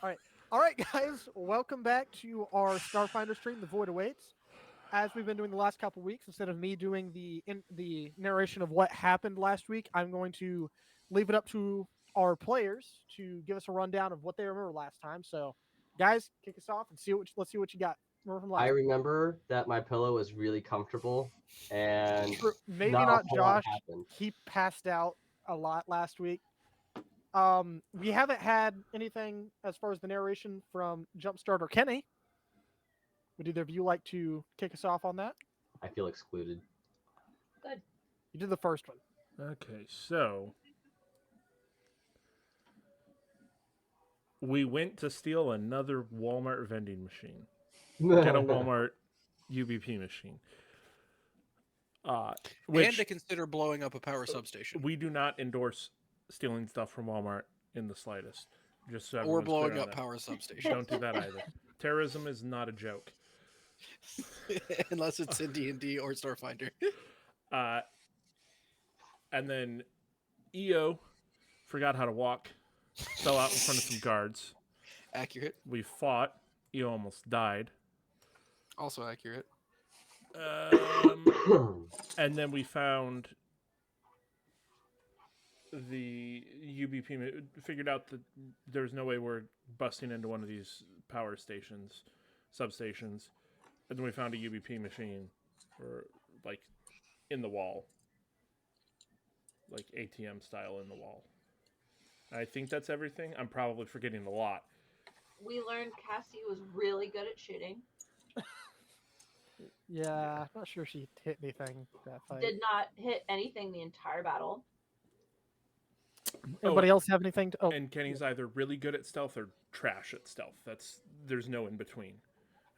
All right, guys. Welcome back to our Starfinder stream. The Void awaits. As we've been doing the last couple weeks, instead of me doing the narration of what happened last week, I'm going to leave it up to our players to give us a rundown of what they remember last time. So, guys, kick us off and let's see what you got. Remember from I last week. remember that my pillow was really comfortable and Maybe not a not whole lot Josh. happened. He passed out a lot last week. We haven't had anything as far as the narration from Jumpstart or Kenny. Would either of you like to kick us off on that? I feel excluded. Good. You did the first one. Okay, so we went to steal another Walmart vending machine. Get a Walmart UBP machine. And Which to consider blowing up a power substation. we do not endorse stealing stuff from Walmart in the slightest. Just so Or everyone's blowing clear on up that. power substations. Don't do that either. Terrorism is not a joke. Unless it's in D&D or Starfinder. Uh, and then EO forgot how to walk, fell out in front of some guards. Accurate. We fought. EO almost died. Also accurate. And then we found the UBP, figured out that there's no way we're busting into one of these power stations, substations. And then we found a UBP machine, or like in the wall, like ATM style in the wall. I think that's everything. I'm probably forgetting a lot. We learned Cassie was really good at shooting. Yeah, not sure she hit anything that fight. Did not hit anything the entire battle. Anybody else have anything to? Oh, And Kenny's either really good at stealth or trash at stealth. There's no in between.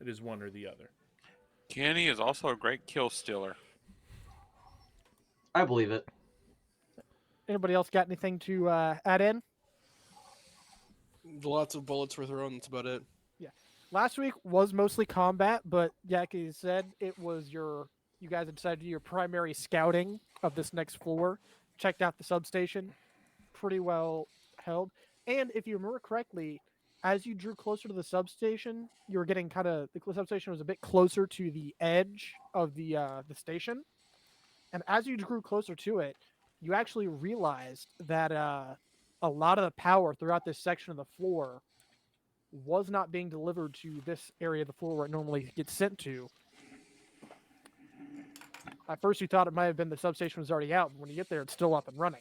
It is one or the other. Kenny is also a great kill stealer. I believe it. anybody else got anything to add in? Lots of bullets were thrown. That's about it. Last week was mostly combat, but Yaki said you guys had decided to do your primary scouting of this next floor. Checked out the substation, pretty well held. And if you remember correctly, as you drew closer to the substation, you were getting the substation was a bit closer to the edge of the station. And as you drew closer to it, you actually realized that a lot of the power throughout this section of the floor was not being delivered to this area of the floor where it normally gets sent to. At first, you thought it might have been the substation was already out, but when you get there, it's still up and running.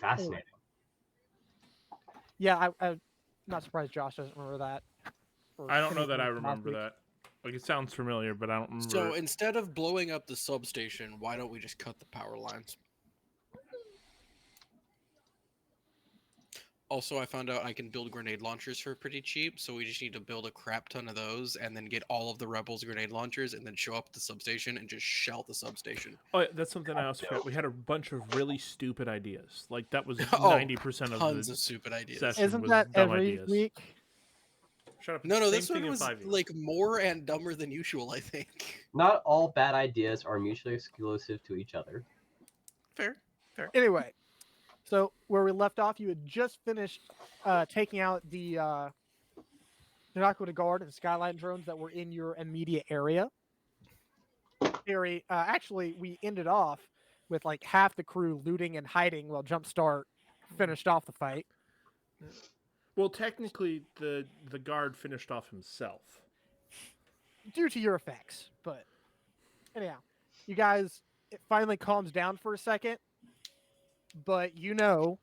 Fascinating. Yeah, I'm not surprised Josh doesn't remember that. Or I don't know anything that I from last remember week. that. Like, it sounds familiar, but I don't remember. So instead of blowing up the substation, why don't we just cut the power lines? Also, I found out I can build grenade launchers for pretty cheap, so we just need to build a crap ton of those and then get all of the rebels grenade launchers and then show up at the substation and just shell the substation. Oh, yeah, that's something I also forgot. We had a bunch of really stupid ideas. Like, that was Oh, 90% of Tons the of stupid ideas. session Isn't was that dumb every ideas. week? Shut up. No, Same this thing one in was 5e. like more and dumber than usual, I think. Not all bad ideas are mutually exclusive to each other. Fair. Anyway, so where we left off, you had just finished taking out the Aqua Guard and Skyline drones that were in your immediate area. Actually, we ended off with like half the crew looting and hiding while Jumpstart finished off the fight. Well, technically, the guard finished off himself. Due to your effects, but anyhow, you guys, it finally calms down for a second, but you know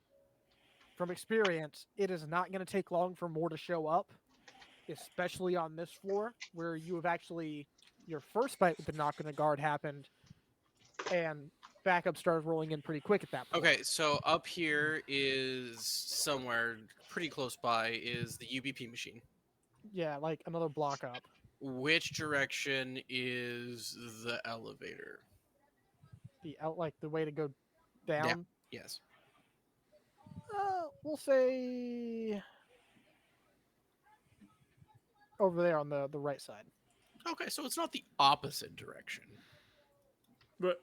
from experience it is not going to take long for more to show up, especially on this floor where you have actually your first fight with the knock on the guard happened and backup started rolling in pretty quick at that point. Okay, so up here is somewhere pretty close by is the UBP machine. Yeah, like another block up. Which direction is the elevator? Like the way to go down. Yes. We'll say over there on the right side. Okay, so it's not the opposite direction. But,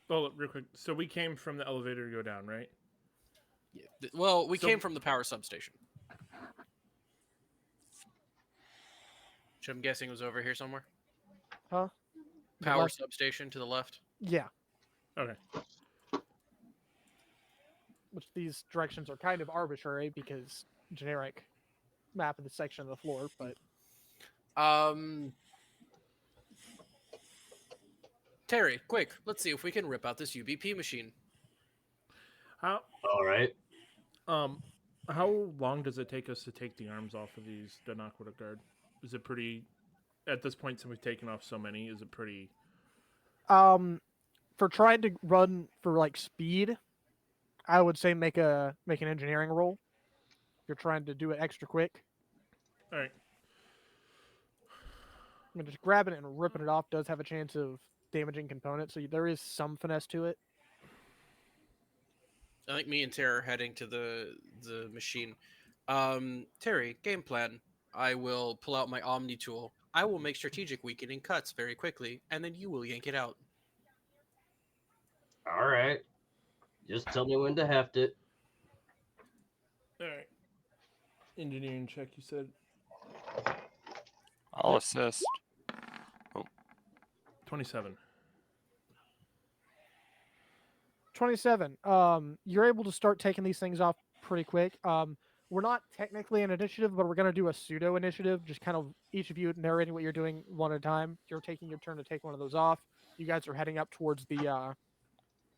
hold up, real quick. So we came from the elevator to go down, right? Yeah. Well, we So- came from the power substation. Which I'm guessing was over here somewhere. Huh? The Power left- substation to the left. Yeah. Okay. Which these directions are kind of arbitrary because generic map of the section of the floor, but Terry, quick, let's see if we can rip out this UBP machine. How All right. how long does it take us to take the arms off of these Aqueduct Guard? Is it pretty? At this point, since we've taken off so many, is it pretty? for trying to run for like speed, I would say make an engineering roll. If you're trying to do it extra quick. All right. I mean, just grabbing it and ripping it off does have a chance of damaging components, so there is some finesse to it. I think me and Terry are heading to the machine. Terry, game plan. I will pull out my Omni tool. I will make strategic weakening cuts very quickly, and then you will yank it out. All right. Just tell me when to heft it. All right. Engineering check. You said I'll assist. 27. 27. You're able to start taking these things off pretty quick. We're not technically an initiative, but we're going to do a pseudo initiative. Just kind of each of you narrating what you're doing one at a time. You're taking your turn to take one of those off. You guys are heading up towards the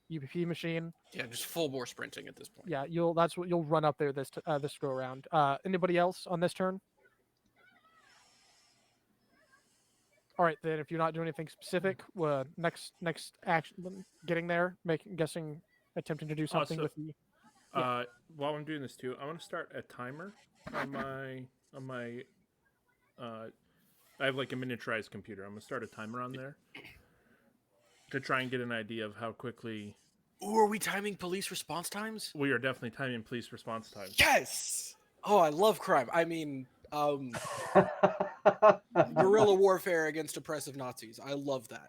UPP machine. Yeah, just full bore sprinting at this point. Yeah, that's what you'll run up there this go around. Anybody else on this turn? All right, then if you're not doing anything specific, next action, getting there, attempting to do something so- with the. While I'm doing this too, I want to start a timer on my. I have like a miniaturized computer. I'm gonna start a timer on there to try and get an idea of how quickly Ooh, are we timing police response times? we are definitely timing police response time. Yes! Oh, I love crime. I mean, guerrilla warfare against oppressive Nazis. I love that.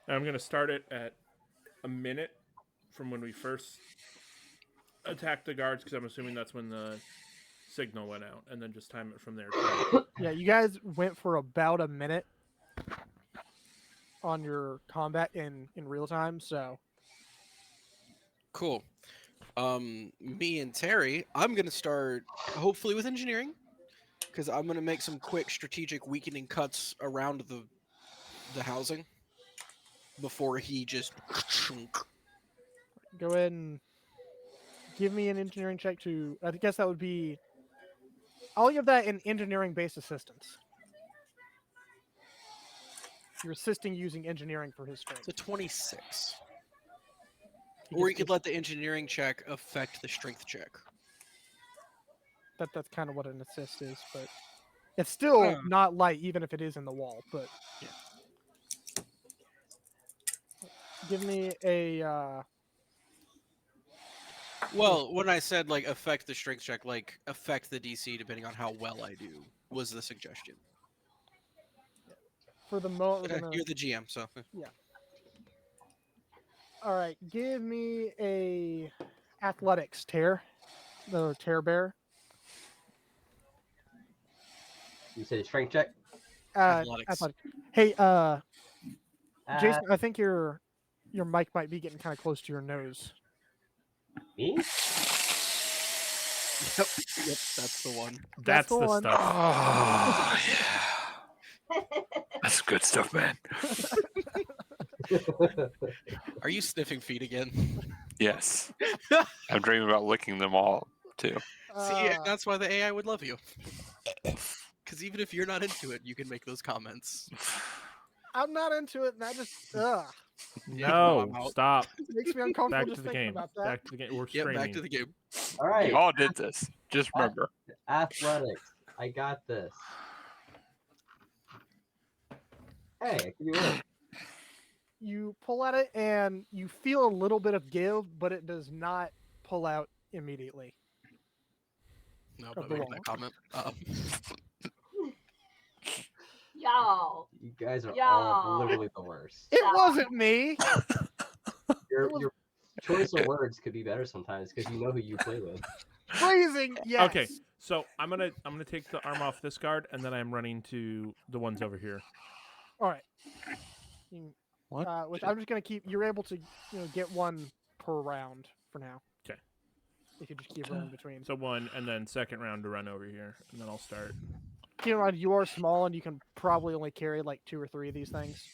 And I'm gonna start it at a minute from when we first attacked the guards, because I'm assuming that's when the signal went out, and then just time it from there. Too. Yeah, you guys went for about a minute on your combat in real time, so Cool. Me and Terry, I'm gonna start hopefully with engineering, because I'm gonna make some quick strategic weakening cuts around the housing before he just. go ahead and give me an engineering check to. I guess that would be. I'll give that an engineering-based assistance. You're assisting using engineering for his strength. It's a 26. He Or gets you could this- let the engineering check affect the strength check. that's kind of what an assist is, but it's still Yeah. not light, even if it is in the wall. But Yeah. give me a. Well, when I said like affect the strength check, like affect the DC depending on how well I do, was the suggestion. For the moment, we're gonna. You're the GM, so All right, give me a athletics tear, the tear bear. You said strength check? Athletics. Hey, Jason, Uh, I think your mic might be getting kind of close to your nose. me? Yep, that's the one. That's the the one. stuff. Oh, yeah. That's good stuff, man. Are you sniffing feet again? Yes. I'm dreaming about licking them all, too. See, that's why the AI would love you. Because even if you're not into it, you can make those comments. I'm not into it, and that just No, I'm out. stop. makes me uncomfortable Back to just the thinking game. about that. Back to the game. We're Yep, streaming. back to the game. All right. We all did this. Just remember. Athletics. I got this. Hey, I can do it. You pull at it, and you feel a little bit of give, but it does not pull out immediately. No, Of but the making wall. that comment. Y'all. You guys are Yeah. all literally the worst. It Yeah. wasn't me. You're, was- you're, choice of words could be better sometimes because you know who you play with. Phrasing, yes. Okay, so I'm gonna take the arm off this guard, and then I'm running to the ones over here. All right. You- What? I'm just gonna keep. You're able to, get one per round for now. 'Kay. If you just keep running between. So one, and then second round to run over here, and then I'll start. Keep in mind, you are small, and you can probably only carry like 2 or 3 of these things.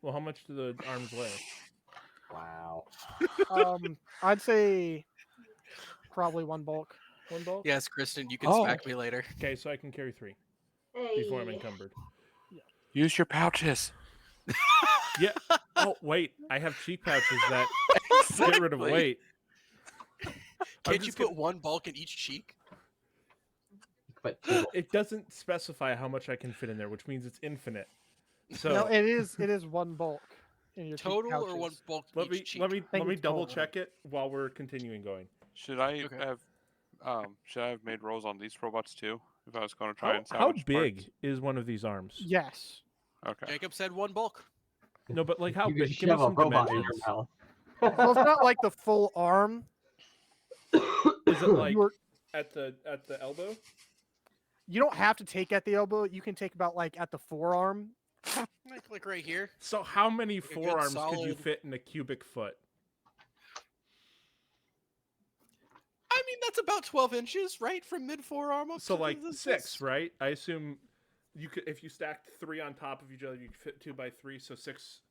Well, how much do the arms weigh? Wow. I'd say probably 1 bulk. One bulk. Yes, Kristen, you can Oh. smack me later. Okay, so I can carry 3 Hey. before I'm encumbered. Use your pouches. Yeah. Oh wait, I have cheek pouches that get rid of Exactly. weight. Can't you just put 1 bulk in each cheek? But two- It doesn't specify how much I can fit in there, which means it's infinite. So No, it is 1 bulk in your cheek Total or 1 pouches. bulk let each me cheek? let me let me it's double total. check it while we're continuing going. Should I Okay. have made rolls on these robots too? If I was going to try How, and how salvage big parts? is one of these arms? Yes. Okay. Jacob said 1 bulk. No, but like how you big? could Give me shove a some robot in your dimensions. mouth. Well, it's not like the full arm. Is it like You were- at the elbow? You don't have to take at the elbow. You can take about like at the forearm. Like right here. So how many a good forearms could you solid- fit in a cubic foot? I mean, that's about 12 inches, right? From mid forearm up So to like the 6, right? I assume you could, if you stacked 3 on top of each other, you could fit 2 by 3, so 6.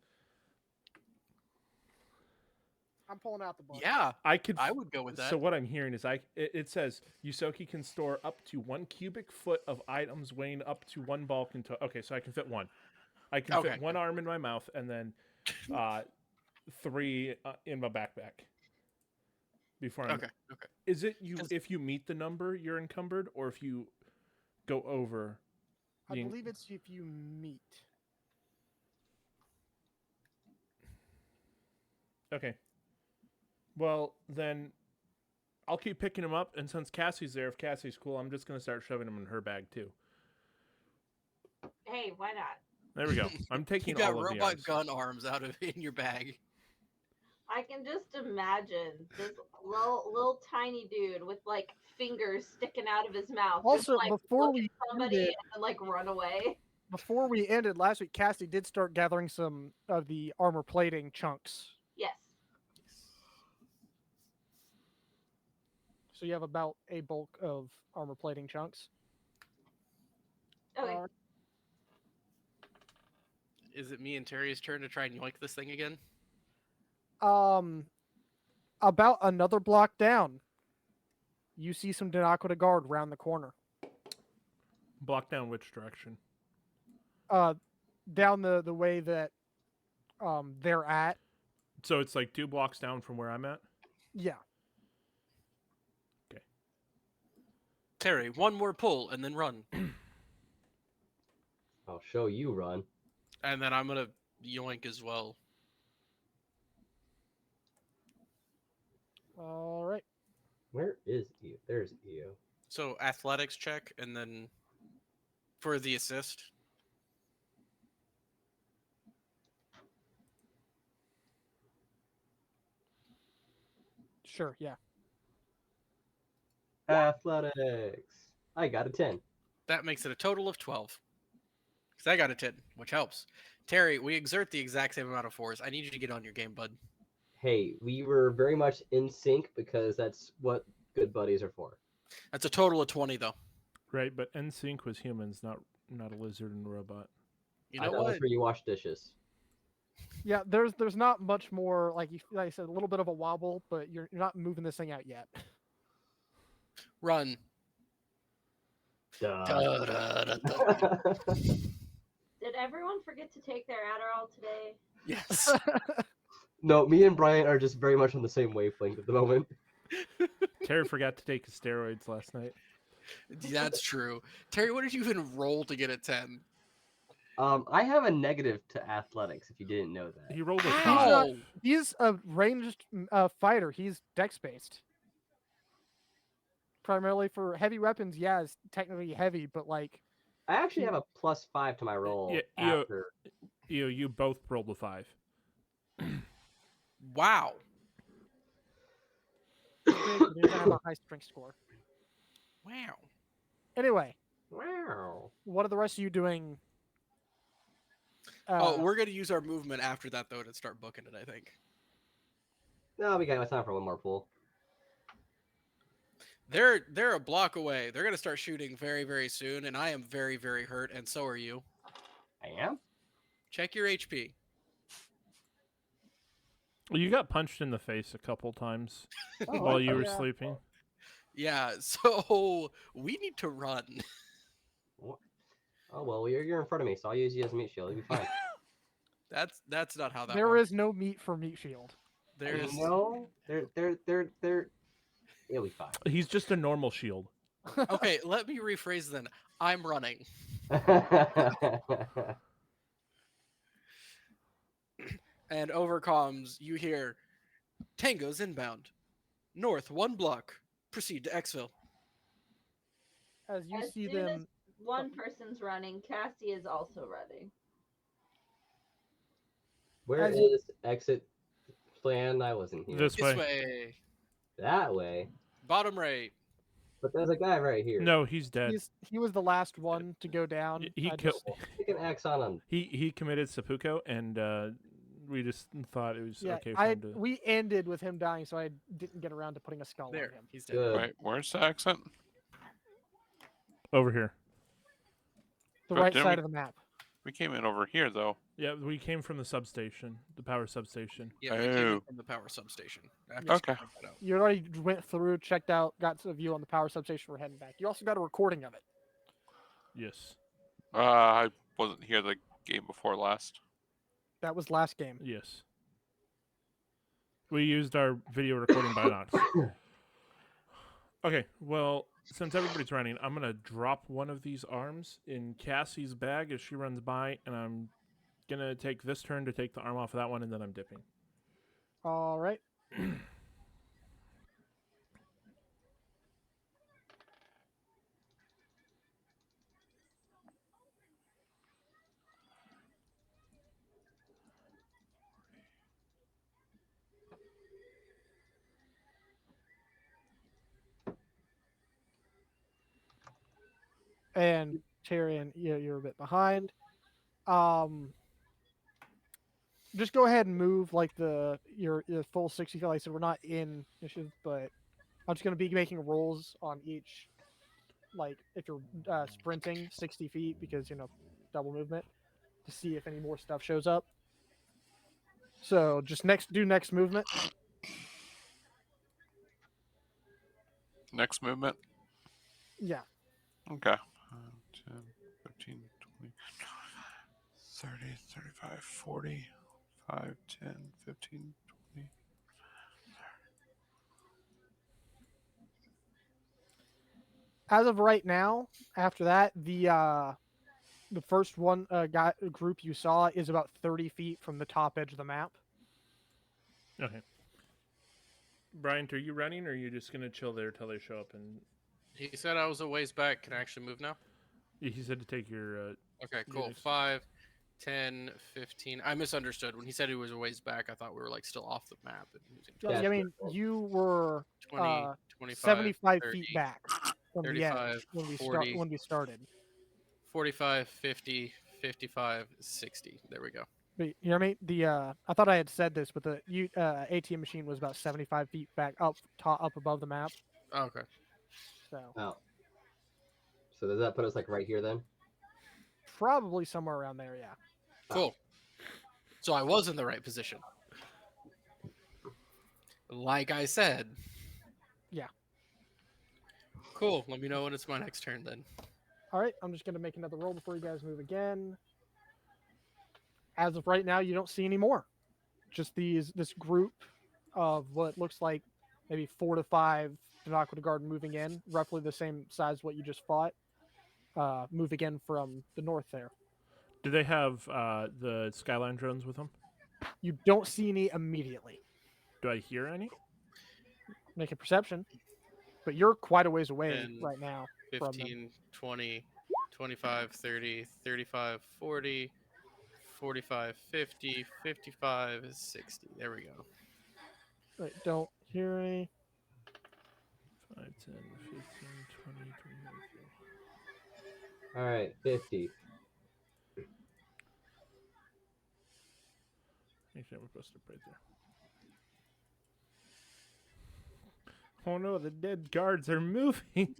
I'm pulling out the book. Yeah, I could. I would go with that. So what I'm hearing is it says Yusoki can store up to 1 cubic foot of items weighing up to 1 bulk into. Okay, so I can fit 1. I can Okay. fit 1 arm in my mouth and then 3 in my backpack. Before I'm. Okay. Okay. Is it you? 'Cause- If you meet the number, you're encumbered, or if you go over? I being- believe it's if you meet. Okay. Well, then I'll keep picking him up, and since Cassie's there, if Cassie's cool, I'm just gonna start shoving him in her bag too. Hey, why not? There we go. I'm You taking got all of the robot arms. gun arms out of in your bag. I can just imagine this little tiny dude with like fingers sticking out of his mouth. just, Also, like, before look we at somebody ended- and then like run away. Before we ended last week, Cassie did start gathering some of the armor plating chunks. Yes. So you have about a bulk of armor plating chunks. Okay. Is it me and Terry's turn to try and yoink this thing again? About another block down, you see some Denakota guard round the corner. Block down which direction? Down the way that they're at. So it's like 2 blocks down from where I'm at. Yeah. Terry, 1 more pull and then run. I'll show you run. And then I'm gonna yoink as well. All right. Where is Eo? There's Eo. So athletics check and then for the assist. Sure. Yeah. Athletics. I got a 10. That makes it a total of 12. Because I got a 10, which helps. Terry, we exert the exact same amount of force. I need you to get on your game, bud. Hey, we were very much in sync because that's what good buddies are for. That's a total of 20, though. Right, but NSYNC was humans, not a lizard and a robot. You I know thought what? that's where you wash dishes. Yeah. There's not much more like I said, a little bit of a wobble, but you're not moving this thing out yet. Run. Duh. Da-da-da-da. Did everyone forget to take their Adderall today? Yes. No, me and Brian are just very much on the same wavelength at the moment. Terry forgot to take his steroids last night. That's true. Terry, what did you even roll to get a 10? I have a negative to athletics, if you didn't know that. He rolled a Ow! 5. He's a ranged fighter. He's dex based. Primarily for heavy weapons, yeah, it's technically heavy, but like I actually have a +5 to my roll Yeah, you- after. You both rolled a 5. Wow. big, but he doesn't have a high strength score. Wow. Anyway, Wow. what are the rest of you doing? Oh, we're gonna use our movement after that though to start booking it. I think No, we got time for one more pool. they're a block away. They're gonna start shooting very very soon, and I am very very hurt, and so are you. I am. Check your HP. You got punched in the face a couple times Oh, while you were yeah. sleeping. Yeah, so we need to run. Oh well, you're in front of me, so I'll use you as a meat shield. You'll be fine. That's not how that There works. is no meat for meat shield. There's No, they're. It'll be fine. He's just a normal shield. okay. Let me rephrase then. I'm running. And over comms, you hear Tango's inbound. North 1 block. Proceed to Xville. As you As see soon as them, one person's running, Cassie is also running. Where As is exit plan? I wasn't here. This This way. way. That way. Bottom right. But there's a guy right here. No, he's dead. he was the last one to go down. He I killed. just- Stick an axe on him. He committed seppuku, and we just thought it was yeah, okay for him to. we ended with him dying, so I didn't get around to putting a skull There. on him. He's dead. Good. Wait, where's the accent? Over here. The But right didn't side we- of the map. We came in over here though. Yeah, we came from the substation, the power substation. Yeah, we came in Oh. from the power substation. Okay. You already went through, checked out, got a view on the power substation. We're heading back. You also got a recording of it. Yes. I wasn't here the game before last. That was last game. Yes. We used our video recording binocs. Okay, well, since everybody's running, I'm going to drop one of these arms in Cassie's bag as she runs by, and I'm going to take this turn to take the arm off of that one, and then I'm dipping. All right. And Tyrion, you're a bit behind. Just go ahead and move like your full 60 feet. Like I said, we're not in initiative, but I'm just gonna be making rolls on each. Like if you're sprinting 60 feet, because double movement, to see if any more stuff shows up. So just do next movement. Next movement. Yeah. Okay. 10, 15, 20, 30, 35, 40, 5, 10, 15, 20. As of right now, after that, the first one group you saw is about 30 feet from the top edge of the map. Okay. Bryant, are you running, or are you just going to chill there till they show up? And He said I was a ways back. Can I actually move now? he said to take your... Okay, cool. next- 5, 10, 15. I misunderstood. When he said he was a ways back, I thought we were like still off the map. And he was in Yeah, I mean, you were 20, 25, 75 30, feet back from the 35, edge when 40. when we started. 45, 50, 55, 60. There we go. But, you know what I mean? I thought I had said this, but the ATM machine was about 75 feet back up above the map. Oh, okay. So Oh. So does that put us like right here then? probably somewhere around there, yeah. Cool. So I was in the right position. Like I said. Yeah. Cool. Let me know when it's my next turn then. All right, I'm just gonna make another roll before you guys move again. As of right now, you don't see any more. Just this group of what looks like maybe 4 to 5 Denakwa Garden moving in, roughly the same size what you just fought. Moving in from the north there. Do they have the Skyline drones with them? You don't see any immediately. Do I hear any? Make a perception, but you're quite a ways away And right now. from them. 15, 20, 25, 30, 35, 40, 45, 50, 55, 60. There we go. Right, don't hear any. 5, 10, 15, 20, 25. All right, 50. Actually, we're supposed to right there. Oh no, the dead guards are moving.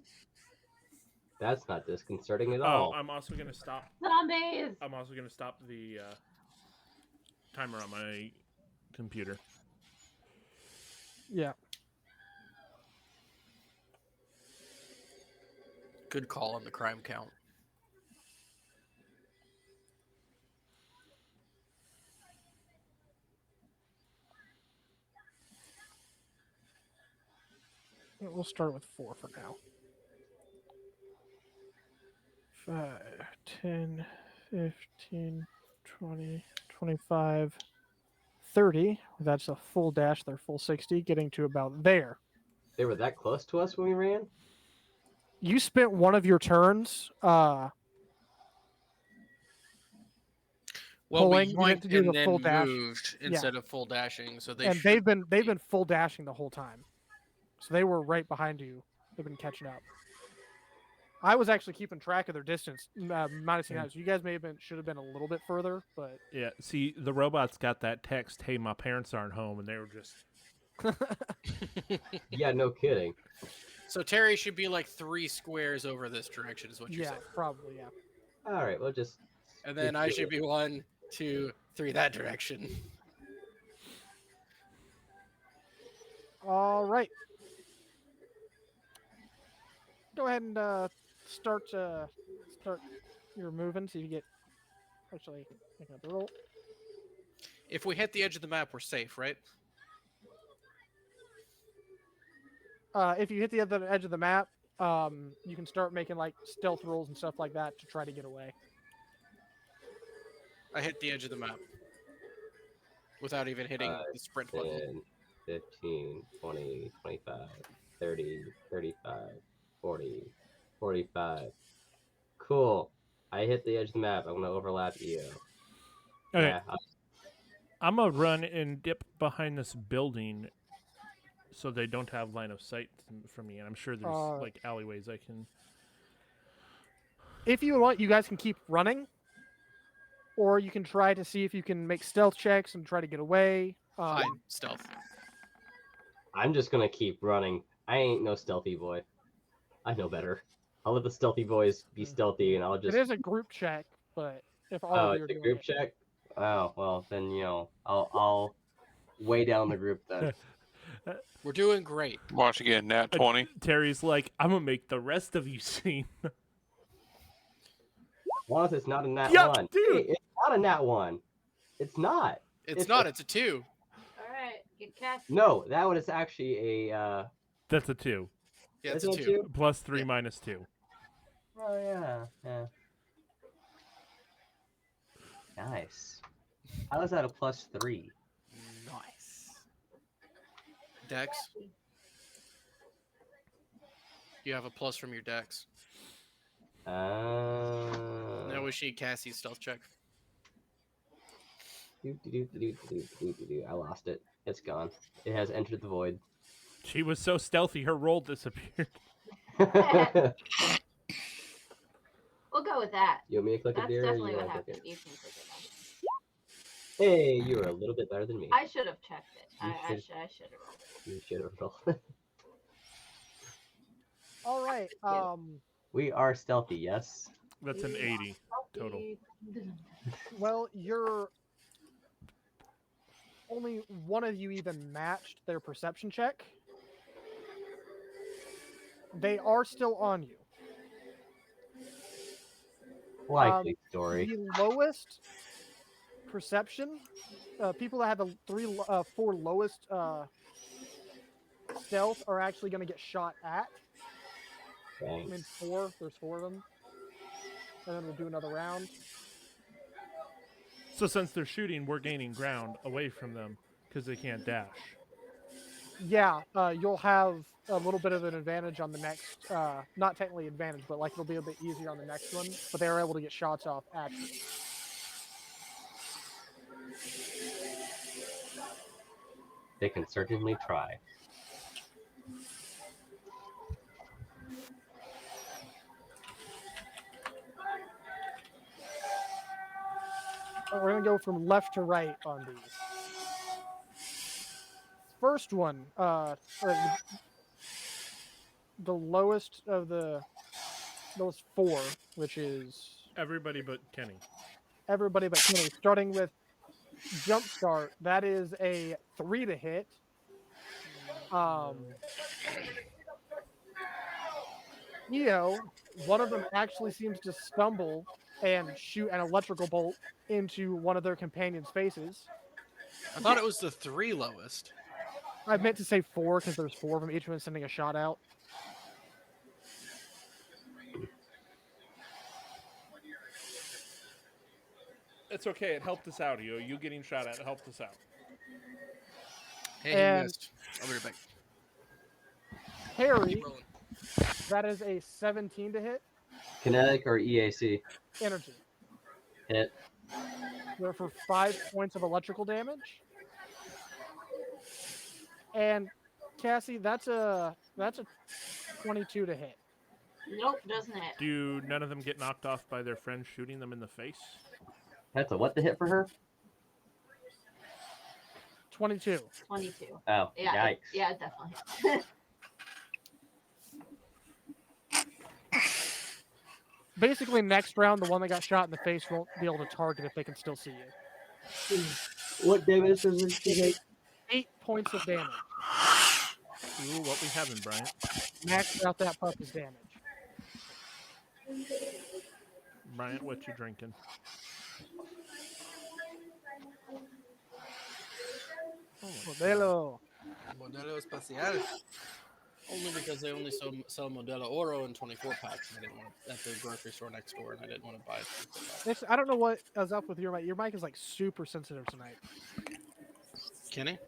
That's not disconcerting at Oh, all. I'm also gonna stop. Zombies! I'm also gonna stop the timer on my computer. Yeah. Good call on the crime count. We'll start with 4 for now. 5, 10, 15, 20, 25, 30. That's a full dash. They're full 60, getting to about there. They were that close to us when we ran? You spent one of your turns Well, Pulling, we you meant yoinked to do and the then full dash. moved instead of full dashing, so they and should they've been full dashing the whole time. So they were right behind you. They've been catching up. I was actually keeping track of their distance, minusing out. So you guys should have been a little bit further, but Yeah, see, the robots got that text, "Hey, my parents aren't home," and they were just. Yeah, no kidding. So Terry should be like 3 squares over this direction, is what you're yeah, saying. probably yeah. All right, we'll just. And then I should be 1, 2, 3 that direction. All right. Go ahead and start your moving. So you get actually make another roll. If we hit the edge of the map, we're safe, right? If you hit the other edge of the map, you can start making like stealth rolls and stuff like that to try to get away. I hit the edge of the map without even hitting the sprint button. 10, 15, 20, 25, 30, 35, 40, 45. Cool. I hit the edge of the map. I'm going to overlap you. Okay, Yeah, I'm gonna run and dip behind this building, so they don't have line of sight from me. And I'm sure there's like alleyways I can. If you want, you guys can keep running, or you can try to see if you can make stealth checks and try to get away. Hide, stealth. I'm just going to keep running. I ain't no stealthy boy. I know better. I'll let the stealthy boys be stealthy, and I'll just. It is a group check, but if all Oh, of you are it's a doing group it, check? Oh, well, then, I'll weigh down the group then. We're doing great. Watch again, nat 20. Terry's like, "I'm gonna make the rest of you see." Once it's not a nat Yeah, 1. dude. Hey, it's not a nat 1. It's not. It's not, it's a 2. Alright, get cast. No, that one is actually a. That's a 2. Yeah, it's a Isn't it 2. Plus 3 Yeah. minus 2. Oh, yeah. Nice. How is that a plus 3? Nice. Dex. You have a plus from your dex. Now we should Cassie's stealth check. I lost it. It's gone. It has entered the void. She was so stealthy, her roll disappeared. We'll go with that. You want me to click That's it, dear? definitely or you what wanna click happened. it? You can click it on. Hey, you were a little bit better than me. I should have checked it. You I should- should have rolled it. You should have rolled. all right. We are stealthy, yes? That's an 80 total. Well, you're only one of you even matched their perception check. They are still on you. Likely story. The lowest perception, people that have the 4 lowest stealth are actually going to get shot at. I mean, Thanks. 4. There's 4 of them. And then we'll do another round. So since they're shooting, we're gaining ground away from them because they can't dash. Yeah, you'll have a little bit of an advantage on the next. Not technically advantage, but like it'll be a bit easier on the next one. But they are able to get shots off at you. They can certainly try. We're gonna go from left to right on these. First one, the lowest of the lowest 4, which is Everybody but Kenny. everybody but Kenny. Starting with Jumpstart, that is a 3 to hit. One of them actually seems to stumble and shoot an electrical bolt into one of their companions' faces. I thought it was the 3 lowest. I meant to say 4 because there's 4 of them, each one sending a shot out. It's okay. It helped us out. You getting shot at helped us out. Hey, he And- missed. I'll be right back. Harry, Keep rolling. that is a 17 to hit. Kinetic or EAC? Energy. Hit. They're for 5 points of electrical damage. And Cassie, that's a 22 to hit. Nope, doesn't it? Do none of them get knocked off by their friends shooting them in the face? That's a what to hit for her? 22. 22. Oh, Yeah, yikes. yeah, definitely. Basically, next round, the one that got shot in the face won't be able to target if they can still see you. What damage does it take? 8 points of damage. Ooh, what we having, Bryant? Max out that puppy's damage. Bryant, what you drinking? Modelo. Modelo Especial. Only because they only sell Modelo Oro in 24 packs, and I didn't want it at the grocery store next door, and I didn't want to buy it. I don't know what is up with your mic. Your mic is like super sensitive tonight. Kenny?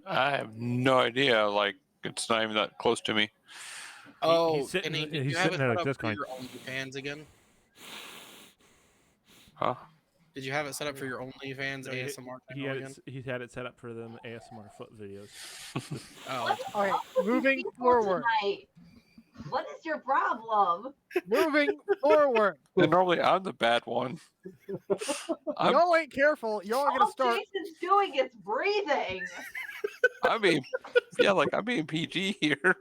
I have no idea. Like, it's not even that close to me. Oh, he's sitting- Kenny, did he's you have it sitting there set like up this for going- your OnlyFans again? Huh? Did you have it set up for your OnlyFans No, ASMR He channel had again? he had it set up for them ASMR foot videos. Oh, Okay, moving People forward. tonight. What is your problem? Moving forward. And normally I'm the bad one. I'm- Y'all ain't careful. Y'all are All gonna start. Jason's doing is breathing. I mean, yeah, like I'm being PG here.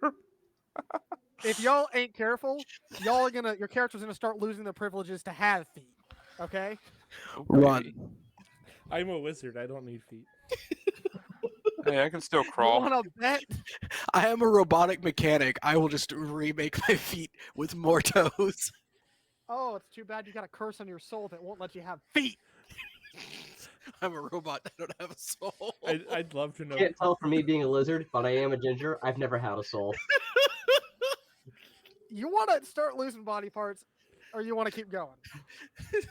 If y'all ain't careful, your character's gonna start losing the privileges to have feet. Okay. run. I'm a wizard. I don't need feet. Hey, I can still You crawl. wanna bet? I am a robotic mechanic. I will just remake my feet with more toes. Oh, it's too bad you got a curse on your soul that won't let you have feet. I'm a robot. I don't have a soul. I'd love to know. Can't tell from me being a lizard, but I am a ginger. I've never had a soul. You wanna start losing body parts, or you wanna keep going?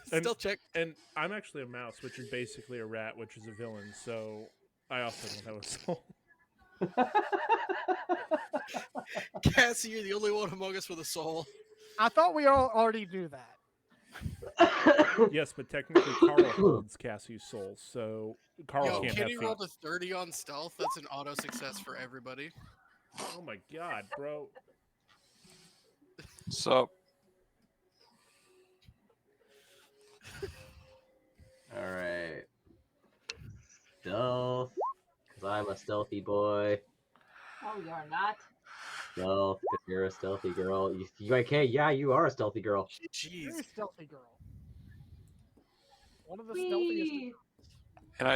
Still check. And I'm actually a mouse, which is basically a rat, which is a villain. So I also don't have a soul. Cassie, you're the only one among us with a soul. I thought we all already knew that. Yes, but technically Carl holds Cassie's soul, so Carl Yo, can't Kenny have feet. rolled a 30 on stealth. That's an auto success for everybody. Oh my god, bro! So, All right. Stealth. Because I'm a stealthy boy. Oh, you're not. Stealth, because you're a stealthy girl. Okay, yeah, you are a stealthy girl. You're Jeez. a stealthy girl. One of the stealthiest. Whee! and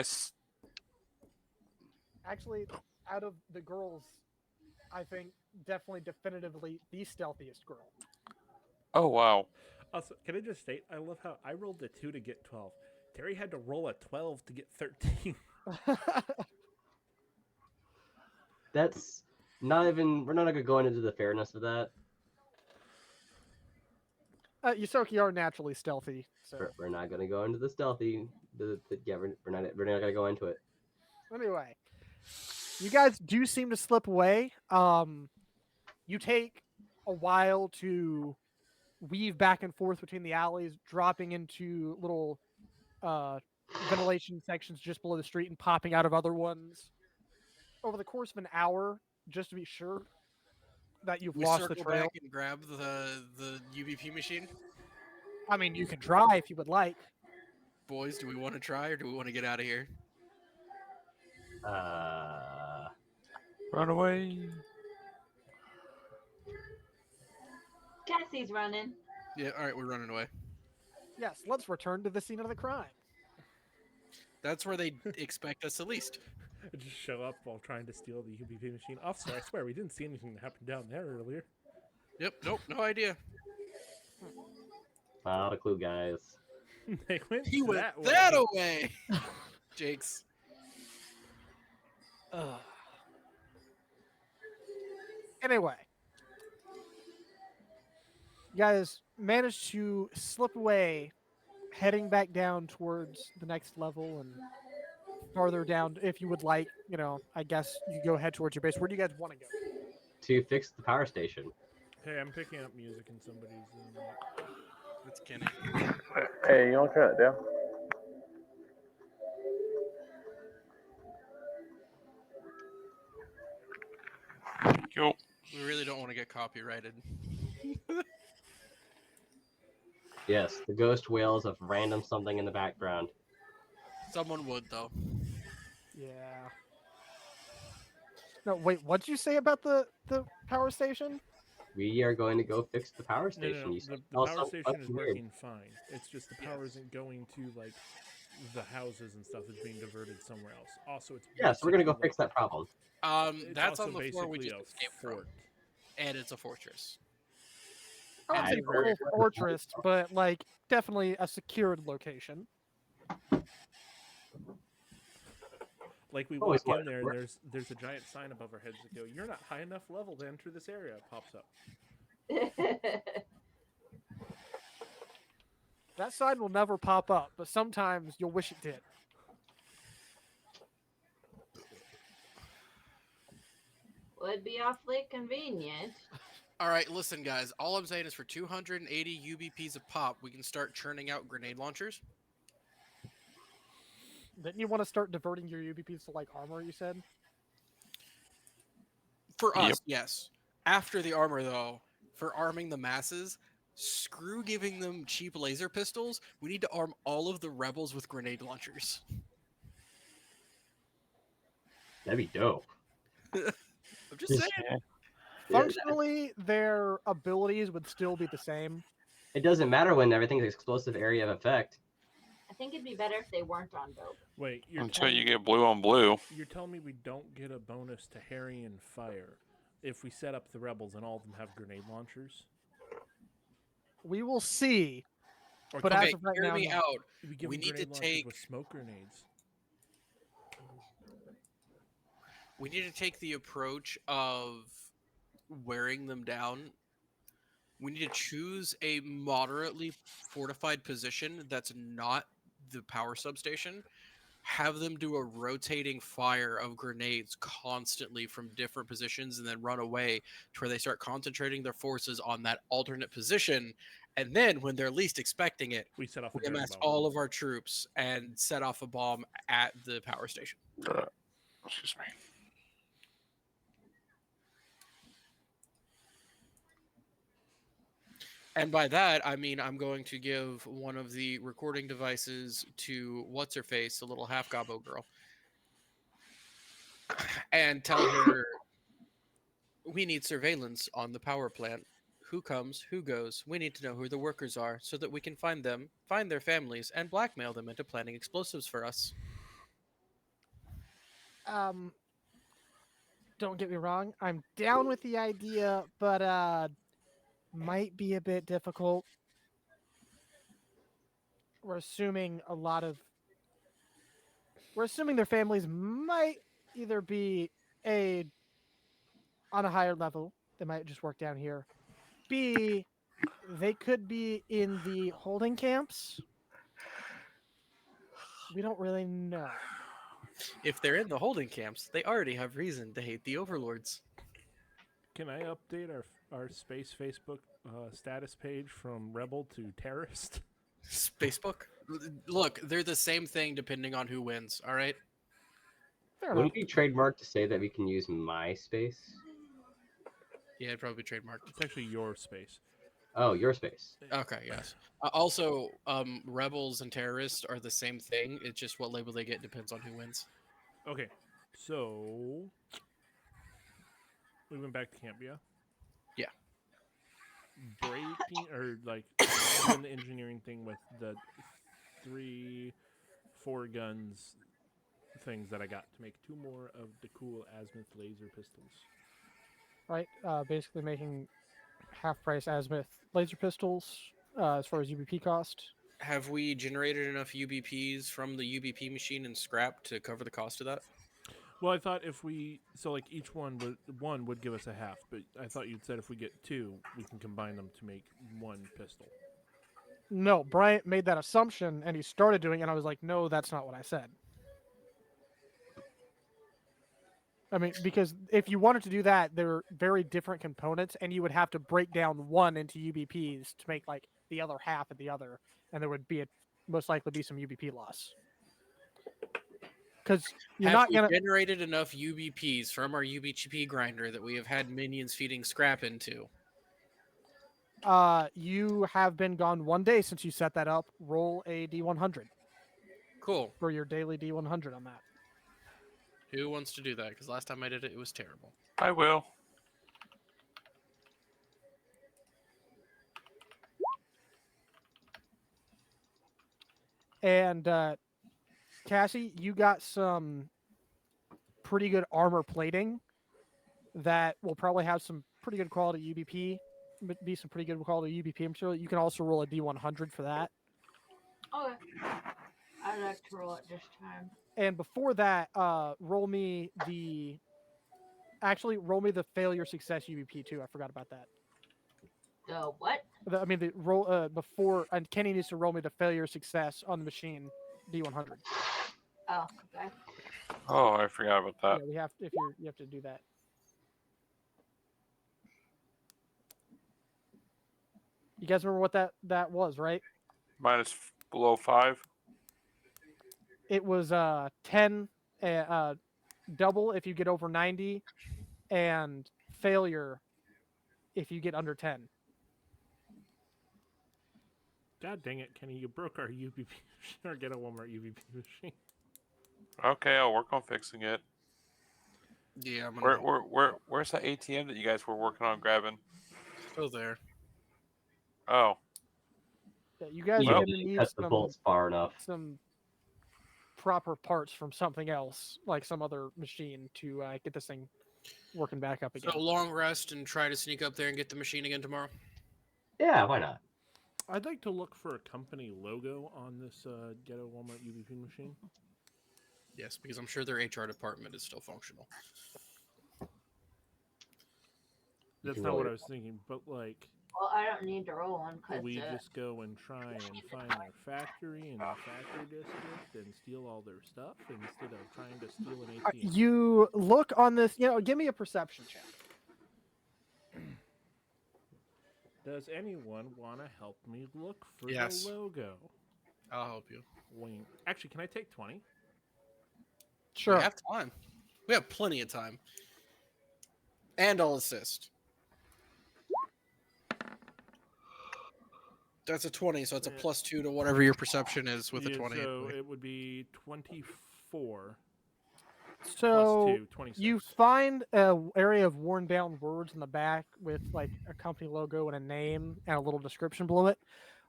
Actually, out of the girls, I think definitely definitively the stealthiest girl. oh wow. Also, can I just state, I love how I rolled a 2 to get 12. Terry had to roll a 12 to get 13. That's not even. We're not going to go into the fairness of that. Yusoki are naturally stealthy, so We're not going to go into the stealthy. Yeah, we're not going to go into it. anyway, you guys do seem to slip away. You take a while to weave back and forth between the alleys, dropping into little ventilation sections just below the street and popping out of other ones. Over the course of an hour, just to be sure that you've We lost the circle trail. back and grab the UBP machine. I mean, you can try if you would like. boys, do we want to try or do we want to get out of here? Run away. Cassie's running. Yeah, all right, we're running away. Yes, let's return to the scene of the crime. That's where they expect us at least. Just show up while trying to steal the UBP machine. Officer, I swear we didn't see anything that happened down there earlier. Yep, nope, no idea. Not a clue, guys. They went He went that way. that away. Jakes. Anyway, you guys managed to slip away, heading back down towards the next level and farther down. If you would like, I guess you go head towards your base. Where do you guys want to go? To fix the power station. Hey, I'm picking up music in somebody's. That's Kenny. Hey, you want to turn it down? Yo. We really don't want to get copyrighted. Yes, the ghost wails of random something in the background. Someone would, though. Yeah. No, wait. What'd you say about the power station? We are going to go fix the power No, station. no, no. You The said, power something station is fucking weird. working fine. It's just the power isn't going to like the houses and stuff. It's being diverted somewhere else. Also, it's Yeah, so we're gonna go basically fix that problem. It's That's also on the floor we basically just a escaped from, fort. and it's a fortress. I I would say agree. full fortress, but like definitely a secured location. Like we Always walk in wanted to there, work. there's a giant sign above our heads that go, "You're not high enough level to enter this area." It pops up. That sign will never pop up, but sometimes you'll wish it did. Would be awfully convenient. All right, listen, guys. All I'm saying is for 280 UBPs a pop, we can start churning out grenade launchers. Didn't you want to start diverting your UBPs to like armor? You said. For Yep. us, yes. After the armor, though, for arming the masses, screw giving them cheap laser pistols. We need to arm all of the rebels with grenade launchers. That'd be dope. I'm just Just- saying. Yeah. Yeah, Functionally, their abilities would still be the same. it doesn't matter when everything's explosive area of effect. I think it'd be better if they weren't on dope. Wait, you're Until telling you me- get blue on blue. You're telling me we don't get a bonus to Harry and Fire if we set up the rebels and all of them have grenade launchers? We will see. Or But can as Okay, of right hear now, me no. out. we give we them need to grenade launchers take- with smoke grenades? We need to take the approach of wearing them down. We need to choose a moderately fortified position that's not the power substation. Have them do a rotating fire of grenades constantly from different positions and then run away to where they start concentrating their forces on that alternate position. And then when they're least expecting it, We set off a we dirty amass bomb. all of our troops and set off a bomb at the power station. Excuse me. And by that, I mean I'm going to give one of the recording devices to what's her face, the little half gobbo girl, and tell her we need surveillance on the power plant. Who comes, who goes. We need to know who the workers are so that we can find them, find their families, and blackmail them into planting explosives for us. Don't get me wrong. I'm down with the idea, but might be a bit difficult. We're assuming their families might either be on a higher level. They might just work down here. B, they could be in the holding camps. We don't really know. If they're in the holding camps, they already have reason to hate the overlords. Can I update our space Facebook status page from rebel to terrorist? Spacebook? Look, they're the same thing depending on who wins, all right? Fair Would enough. it be trademarked to say that we can use MySpace? Yeah, it'd probably be trademarked. It's actually your space. Oh, your space. Okay, yes. Also, rebels and terrorists are the same thing. It's just what label they get depends on who wins. Okay, so we went back to camp, yeah? Yeah. Breaking or like doing the engineering thing with the 4 guns things that I got to make 2 more of the cool azimuth laser pistols. Right. Basically making half-price azimuth laser pistols as far as UBP cost. Have we generated enough UBPs from the UBP machine and scrap to cover the cost of that? Well, I thought if we like each one would give us a half, but I thought you'd said if we get 2, we can combine them to make 1 pistol. No, Bryant made that assumption and he started doing it, and I was like, no, that's not what I said. I mean, because if you wanted to do that, they're very different components, and you would have to break down one into UBPs to make like the other half of the other, and there would be most likely be some UBP loss. Because you're Have not we gonna generated enough UBPs from our UBP grinder that we have had minions feeding scrap into? you have been gone 1 day since you set that up. Roll a D100 Cool. for your daily D100 on that. Who wants to do that? Because last time I did it, it was terrible. I will. And Cassie, you got some pretty good armor plating that will probably have some pretty good quality UBP, be some pretty good quality UBP material. You can also roll a D100 for that. Okay. I'd like to roll it this time. And before that, roll me the failure success UBP too. I forgot about that. The what? The roll before, and Kenny needs to roll me the failure success on the machine D100. Oh, okay. Oh, I forgot about that. Yeah, we have you have to do that. You guys remember what that was, right? Minus below 5. It was 10 double if you get over 90, and failure if you get under 10. God dang it, Kenny! You broke our UBP machine. Or get a Walmart UBP machine. Okay, I'll work on fixing it. Yeah, I'm gonna Where's that ATM that you guys were working on grabbing? go there. Oh, Yeah, you guys You are don't going to need cut the bolts far enough. some proper parts from something else, like some other machine, to get this thing working back up again. So long rest and try to sneak up there and get the machine again tomorrow. Yeah, why not? I'd like to look for a company logo on this Ghetto Walmart UBP machine. Yes, because I'm sure their HR department is still functional. That's can not roll what I your- was thinking, but like, Well, I don't need to roll one because we just go and try and find their factory and their factory district and steal all their stuff instead of trying to steal an ATM. You look on this, give me a perception check. Does anyone want to help me look for Yes. the logo? I'll help you. Wink. Actually, can I take 20? Sure. We have time. We have plenty of time. And I'll assist. That's a 20, so it's a Yeah. +2 to whatever your perception is with a Yeah, 20. So anyway. it would be 24 So plus 2, 26. you find an area of worn down words in the back with like a company logo and a name and a little description below it,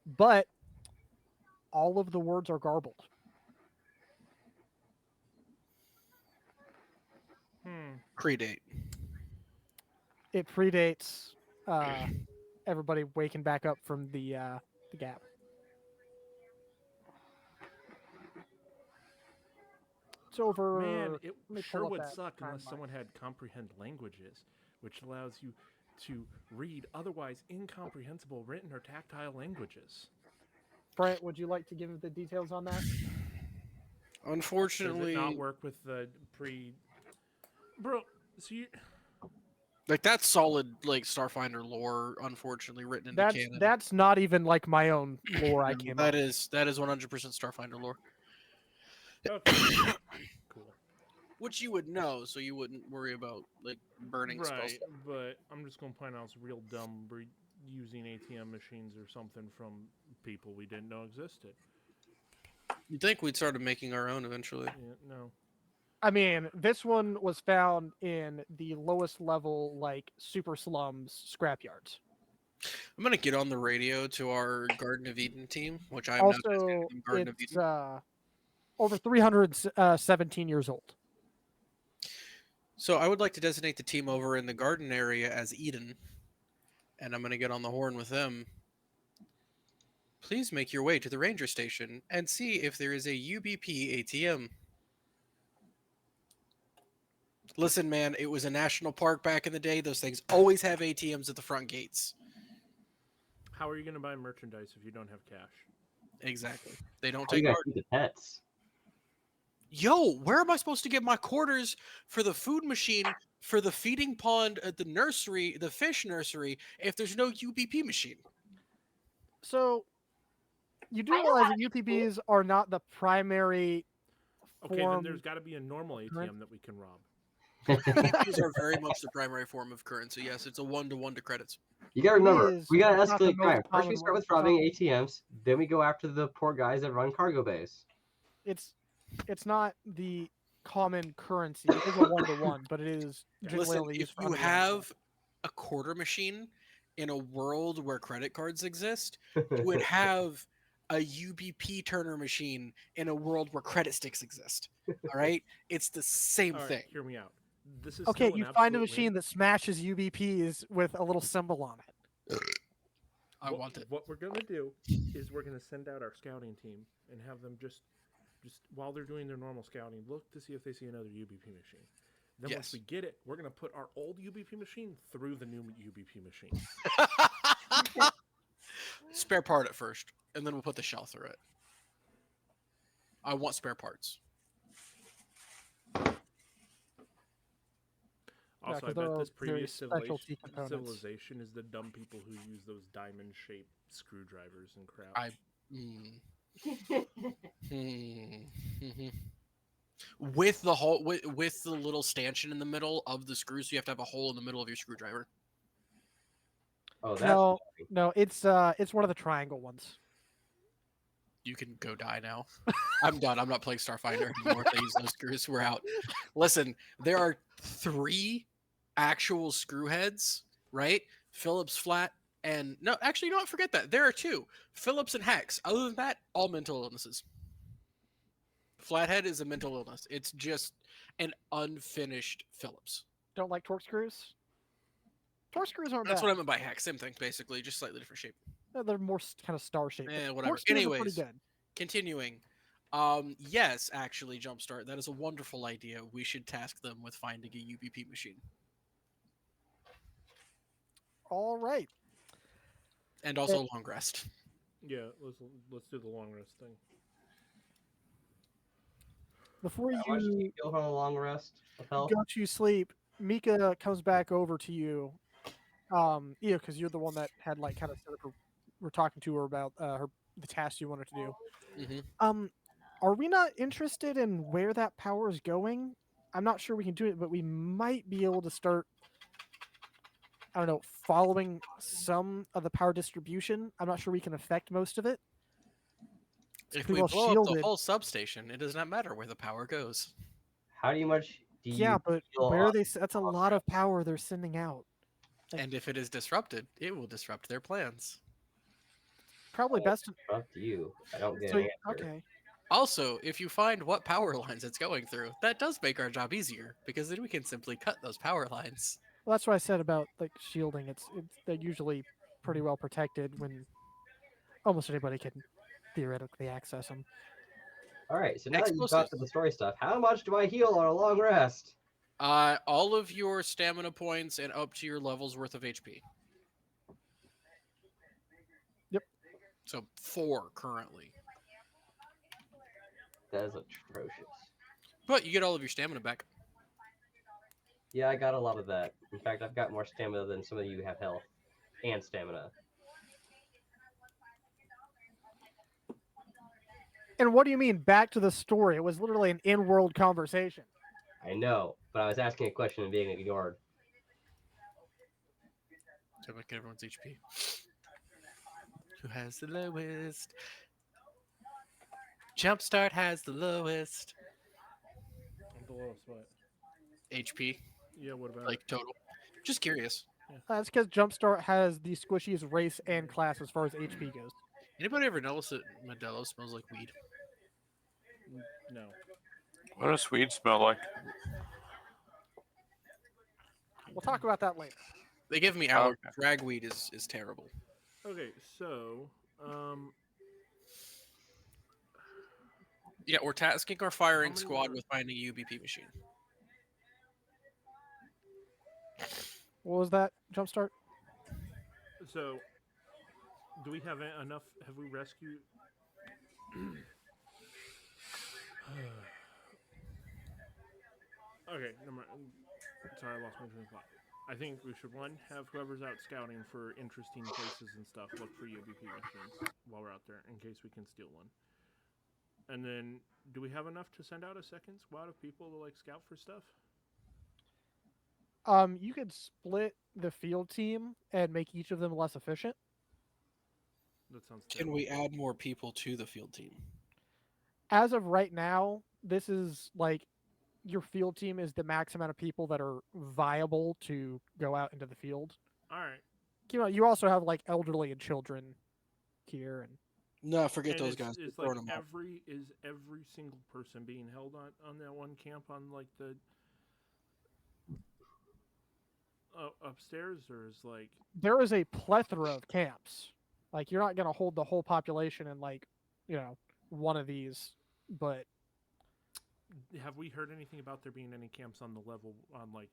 but all of the words are garbled. Predate. It predates everybody waking back up from the gap. It's over. Man, it let me sure pull up would that suck unless timeline. someone had comprehend languages, which allows you to read otherwise incomprehensible written or tactile languages. Brent, would you like to give the details on that? Does Unfortunately, it not work with the pre... Bro, so you... like that's solid like Starfinder lore, unfortunately written into That's canon. that's not even like my own lore I No, came that up. is 100% Starfinder lore. Okay. Cool. Which you would know, so you wouldn't worry about like burning spells. Right, but I'm just going to point out it's real dumb using ATM machines or something from people we didn't know existed. You'd think we'd started making our own eventually. Yeah, no. I mean, this one was found in the lowest level, like super slums scrapyards. I'm gonna get on the radio to our Garden of Eden team, which I am now designating Also, them Garden of it's Eden. over 317 years old. So I would like to designate the team over in the garden area as Eden, and I'm gonna get on the horn with them. Please make your way to the ranger station and see if there is a UBP ATM. Listen, man, it was a national park back in the day. Those things always have ATMs at the front gates. How are you going to buy merchandise if you don't have cash? Exactly. They don't How you take guys cards. keep the pets? Yo, where am I supposed to get my quarters for the food machine, for the feeding pond at the nursery, the fish nursery, if there's no UBP machine? So, you do I know realize how that to do UPBs are not the primary Okay, then form. there's got to be a normal current- ATM that we can rob. UBPs are very much the primary form of currency. Yes, it's a 1-to-1 to credits. You gotta remember, is we gotta not the escalate most crime. First, we common start one. with robbing ATMs, then we go after the poor guys that run cargo bays. It's not the common currency. It is a 1-to-1, but it is generally Listen, only used if for you underground have a quarter machine in a world where credit cards exist, you would have a UBP turner machine in a world where credit sticks exist. All right? It's the same All right, thing. hear me out. This is Okay, still an you find a absolute machine win. that smashes UBPs with a little symbol on it. I want it. What we're gonna do is we're gonna send out our scouting team and have them just while they're doing their normal scouting, look to see if they see another UBP machine. Then Yes. once we get it, we're gonna put our old UBP machine through the new UBP machine. Spare part at first, and then we'll put the shell through it. I want spare parts. Also, 'cause I there bet are this very previous specialty components. civilization is the dumb people who use those diamond-shaped screwdrivers and crap. With the hole, with the little stanchion in the middle of the screw, so you have to have a hole in the middle of your screwdriver. Oh, that's No, no, it's one of the triangle ones. You can go die now. I'm done. I'm not playing Starfinder anymore. They use those screws. We're out. Listen, there are 3 actual screw heads, right? Phillips flat and no, actually, you know what? Forget that. There are 2, Phillips and Hex. Other than that, all mental illnesses. Flathead is a mental illness. It's just an unfinished Phillips. Don't like torque screws? Torque screws aren't That's bad. what I meant by Hex. Same thing, basically, just slightly different shape. They're more kind of star shaped. Whatever. Torque screws are pretty Anyways, good. continuing. Yes, actually, Jumpstart, that is a wonderful idea. We should task them with finding a UBP machine. All right. And also long rest. Yeah, let's do the long rest thing. Before How much do you you feel from a long rest of health? go to sleep, Mika comes back over to you. Because you're the one that had like kind of set up her, we're talking to her about the task you wanted to do. Mhm. Are we not interested in where that power is going? I'm not sure we can do it, but we might be able to start, I don't know, following some of the power distribution. I'm not sure we can affect most of it. If pretty we well blow up the shielded. whole substation, it does not matter where the power goes. How much do you Yeah, but feel where on- they that's a lot of power they're sending out. And if it is disrupted, it will disrupt their plans. Probably best. Up to you. I don't get So, an answer. okay. Also, if you find what power lines it's going through, that does make our job easier, because then we can simply cut those power lines. Well, that's what I said about like shielding. It's they're usually pretty well protected when almost anybody can theoretically access them. All right, so now that you've got Explosives. to the story stuff, how much do I heal on a long rest? All of your stamina points and up to your level's worth of HP. Yep. So 4 currently. That is atrocious. But you get all of your stamina back. Yeah, I got a lot of that. In fact, I've got more stamina than some of you have health and stamina. And what do you mean back to the story? It was literally an in-world conversation. I know, but I was asking a question and being ignored. time I get everyone's HP. Who has the lowest? Jumpstart has the lowest The lowest what? HP, Yeah, what about like total. Just curious. That's because Jumpstart has the squishiest race and class as far as HP goes. Anybody ever notice that Modelo smells like weed? No. What does weed smell like? We'll talk about that later. They give me allergies. Ragweed is terrible. Okay, so Yeah, we're tasking our firing many squad were- with finding a UBP machine. What was that, Jumpstart? so do we have enough? Have we rescued? Okay, never mind. Sorry, I lost my train of thought. I think we should have whoever's out scouting for interesting places and stuff look for UBP machines while we're out there in case we can steal one. And then, do we have enough to send out a second squad of people to like scout for stuff? You could split the field team and make each of them less efficient. That sounds. Can terrible. we add more people to the field team? As of right now, this is like your field team is the max amount of people that are viable to go out into the field. All right. You also have like elderly and children here, and No, forget And those it's- guys. It's We're like throwing them out. every single person being held on that one camp on like the upstairs, or is like there is a plethora of camps. Like you're not going to hold the whole population in like, one of these, but have we heard anything about there being any camps on the level like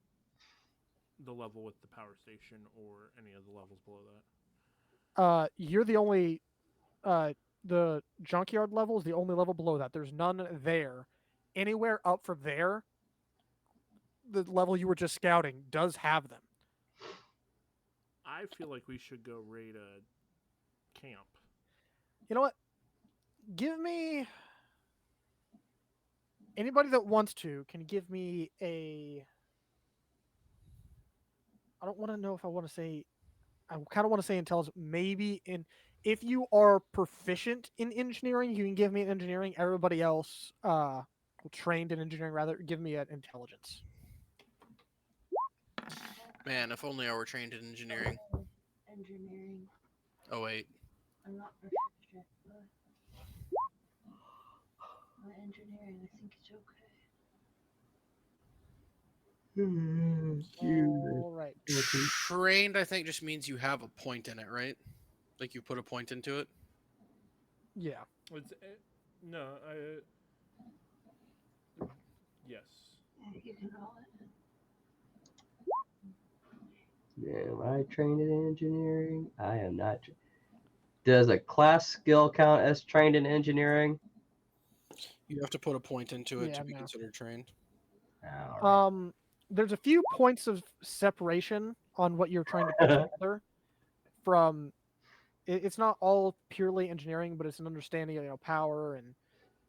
the level with the power station or any of the levels below that? you're the only the junkyard level is the only level below that. There's none there. Anywhere up from there, the level you were just scouting does have them. I feel like we should go raid a camp. You know what? Give me anybody that wants to can give me a. I don't want to know if I want to say. I kind of want to say intelligence. Maybe if you are proficient in engineering, you can give me an engineering. Everybody else, trained in engineering, rather, give me an intelligence. Man, if only I were trained in engineering. Engineering. Oh wait, I'm not proficient, but my engineering, I think it's okay. All right. trained I think just means you have a point in it, right? Like you put a point into it. Yeah. It's, no, yes. You can roll it. Am I trained in engineering? I am not. Does a class skill count as trained in engineering? You have to put a point into it Yeah, to be no. considered trained. All right. There's a few points of separation on what you're trying to put together. From, it's not all purely engineering, but it's an understanding of power and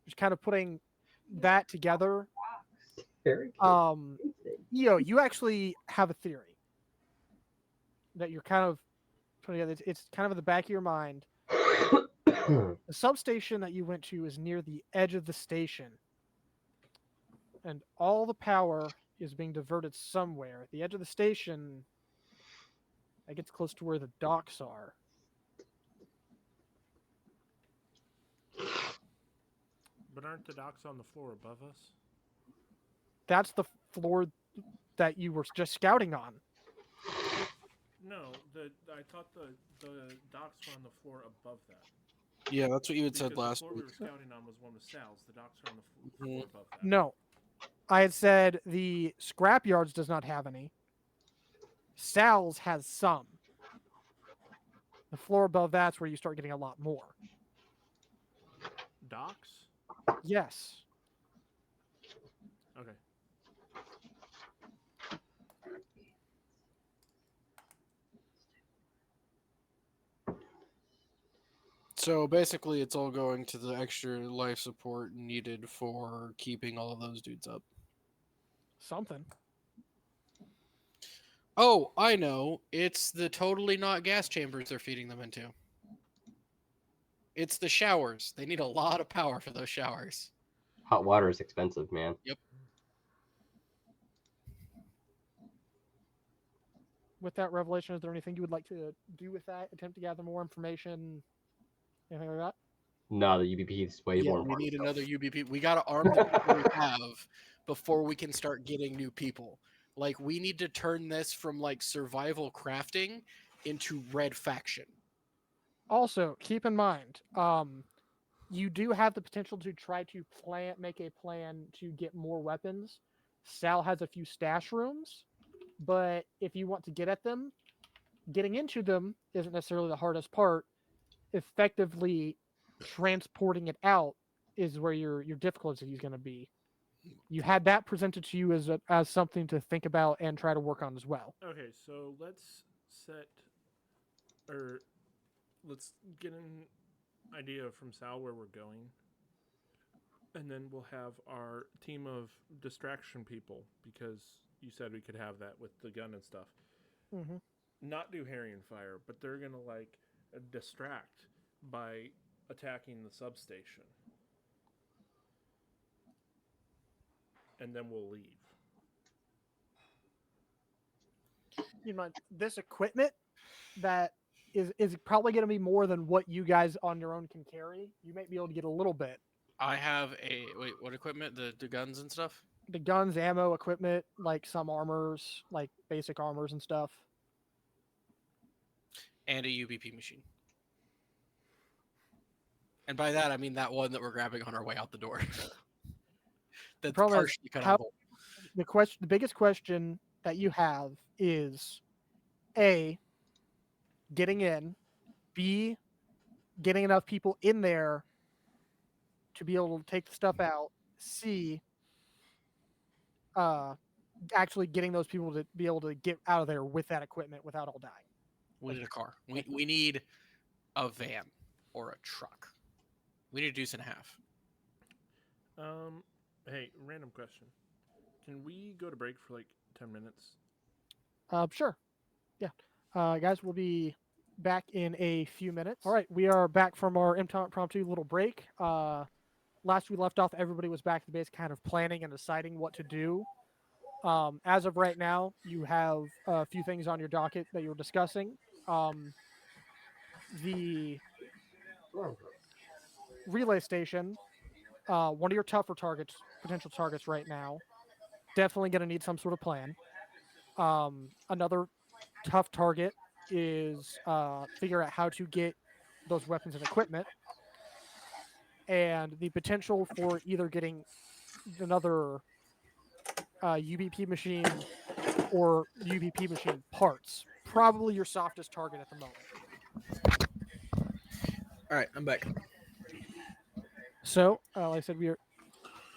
just kind of putting that together. Very cool. You actually have a theory that you're kind of putting together. It's kind of in the back of your mind. The substation that you went to is near the edge of the station, and all the power is being diverted somewhere. The edge of the station, that gets close to where the docks are. But aren't the docks on the floor above us? That's the floor that you were just scouting on. No, I thought the docks were on the floor above that. Yeah, that's what you had said Because last the floor week. we were scouting on was one with Sal's. The docks are on the floor Mhm. above that. No. I had said the scrapyards does not have any. Sal's has some. The floor above that's where you start getting a lot more. Docks? Yes. Okay. So basically, it's all going to the extra life support needed for keeping all of those dudes up. Something. Oh, I know. It's the totally not gas chambers they're feeding them into. It's the showers. They need a lot of power for those showers. Hot water is expensive, man. With that revelation, is there anything you would like to do with that? Attempt to gather more information? Anything like that? No, the UBP is way Yeah, more we important. need another UBP. We gotta arm the people we have before we can start getting new people. Like we need to turn this from like survival crafting into red faction. Also, keep in mind, you do have the potential to try to make a plan to get more weapons. Sal has a few stash rooms, but if you want to get at them, getting into them isn't necessarily the hardest part. Effectively transporting it out is where your difficulty is going to be. You had that presented to you as something to think about and try to work on as well. Okay, so let's get an idea from Sal where we're going. And then we'll have our team of distraction people, because you said we could have that with the gun and stuff. Mm-hmm. Not do Harrion fire, but they're going to distract by attacking the substation. And then we'll leave. You know, this equipment that is probably going to be more than what you guys on your own can carry. You might be able to get a little bit. I have what equipment? The guns and stuff? The guns, ammo, equipment, like some armors, like basic armors and stuff. And a UBP machine. And by that I mean that one that we're grabbing on our way out the door. That's problem is, partially cut out. The biggest question that you have is A, getting in, B, getting enough people in there to be able to take the stuff out, C, actually getting those people to be able to get out of there with that equipment without all dying. We need a car. We need a van or a truck. We need a deuce and a half. Hey, random question. Can we go to break for like 10 minutes? Sure. Yeah. Guys, we'll be back in a few minutes. All right, we are back from our impromptu little break. Last we left off, everybody was back at the base kind of planning and deciding what to do. As of right now, you have a few things on your docket that you were discussing. The relay station, one of your tougher potential targets right now, definitely going to need some sort of plan. Another tough target is figure out how to get those weapons and equipment, and the potential for either getting another UBP machine or UBP machine parts. Probably your softest target at the moment. All right, I'm back. So, like I said, we are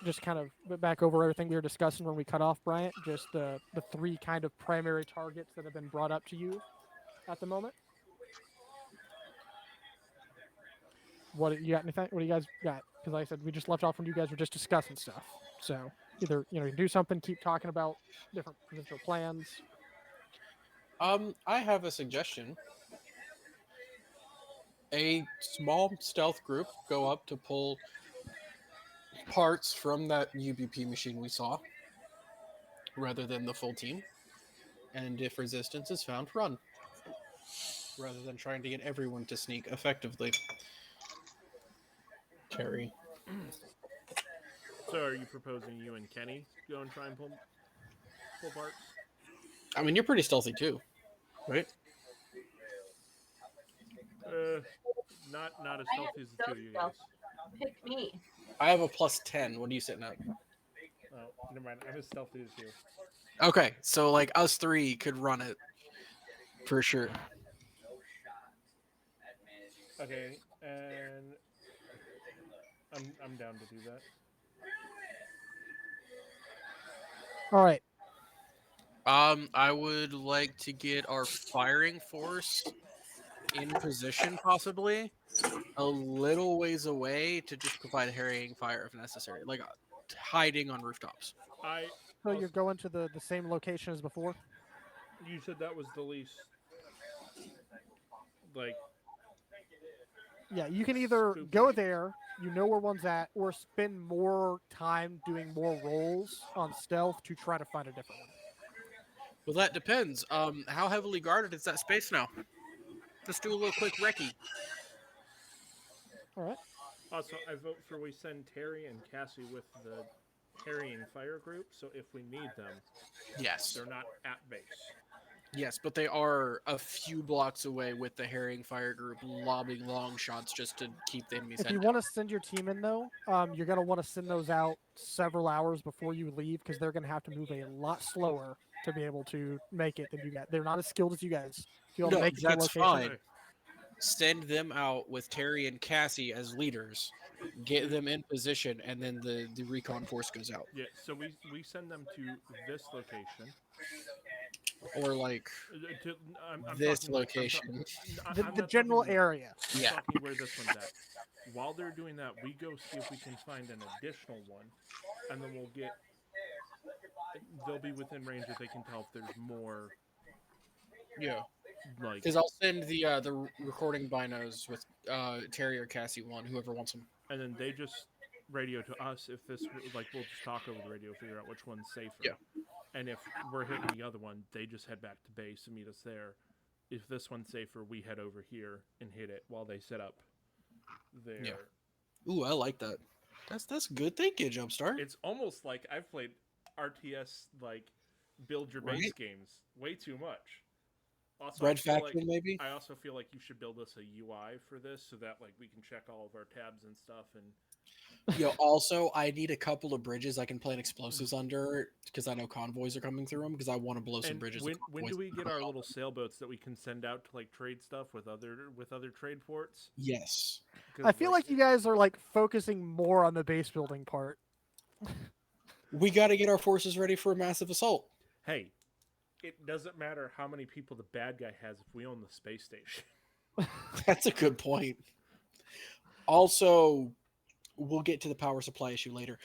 just kind of went back over everything we were discussing when we cut off, Bryant. Just the three kind of primary targets that have been brought up to you at the moment. What you got? Anything? What do you guys got? Because like I said, we just left off when you guys were just discussing stuff. So either you do something, keep talking about different potential plans. I have a suggestion. A small stealth group go up to pull parts from that UBP machine we saw, rather than the full team. And if resistance is found, run. Rather than trying to get everyone to sneak effectively. Terry. So are you proposing you and Kenny go and try and pull parts? I mean, you're pretty stealthy too, right? Not as I am stealthy as the so two of you guys. stealthy. Pick me. I have a +10. What are you sitting at? Oh, never mind. I'm as stealthy as you. Okay, so like us three could run it for sure. Okay, and I'm down to do that. All right. I would like to get our firing force in position, possibly a little ways away, to just provide harrying fire if necessary, like hiding on rooftops. I So you're going to the same location as before? You said that was the least. Like, Yeah, you can either Spooky. go there, you know where one's at, or spend more time doing more rolls on stealth to try to find a different one. Well, that depends. How heavily guarded is that space now? Let's do a little quick recce. All right. also, I vote for we send Terry and Cassie with the harrying fire group. So if we need them, Yes. they're not at base. Yes, but they are a few blocks away with the Herring Fire Group lobbing long shots just to keep the enemies If you head want to send your team in, though, you're going to want to send those out several hours before you leave because they're going to have to move a lot slower to be able to make it than you guys. They're not as skilled as you guys. To be able to No, make it to your that's location. fine. Send them out with Terry and Cassie as leaders, get them in position, and then the recon force goes out. Yeah. So we send them to this location. Or like I'm this talking- location. The I'm not general talking- area. I'm Yeah. talking where this one's at. While they're doing that, we go see if we can find an additional one, and then we'll get. They'll be within range if they can tell if there's more. Yeah. Like, Because I'll send the recording binos with Terry or Cassie one, whoever wants them. and then they just radio to us if this like we'll just talk over the radio, figure out which one's safer. Yeah. And if we're hitting the other one, they just head back to base and meet us there. If this one's safer, we head over here and hit it while they set up there. Yeah. Ooh, I like that. That's good thinking, Jumpstart. It's almost like I've played RTS like build your base Right. games way too much. Also, Red I feel Faction, maybe? I also feel like you should build us a UI for this so that like we can check all of our tabs and stuff. And Yo, also, I need a couple of bridges I can plant explosives under because I know convoys are coming through them because I want to blow some and bridges. when do we get our little sailboats that we can send out to like trade stuff with other trade ports? Yes. 'Cause, I feel like you guys are like focusing more on the base building part. We got to get our forces ready for a massive assault. hey, it doesn't matter how many people the bad guy has if we own the space station. That's a good point. Also, we'll get to the power supply issue later.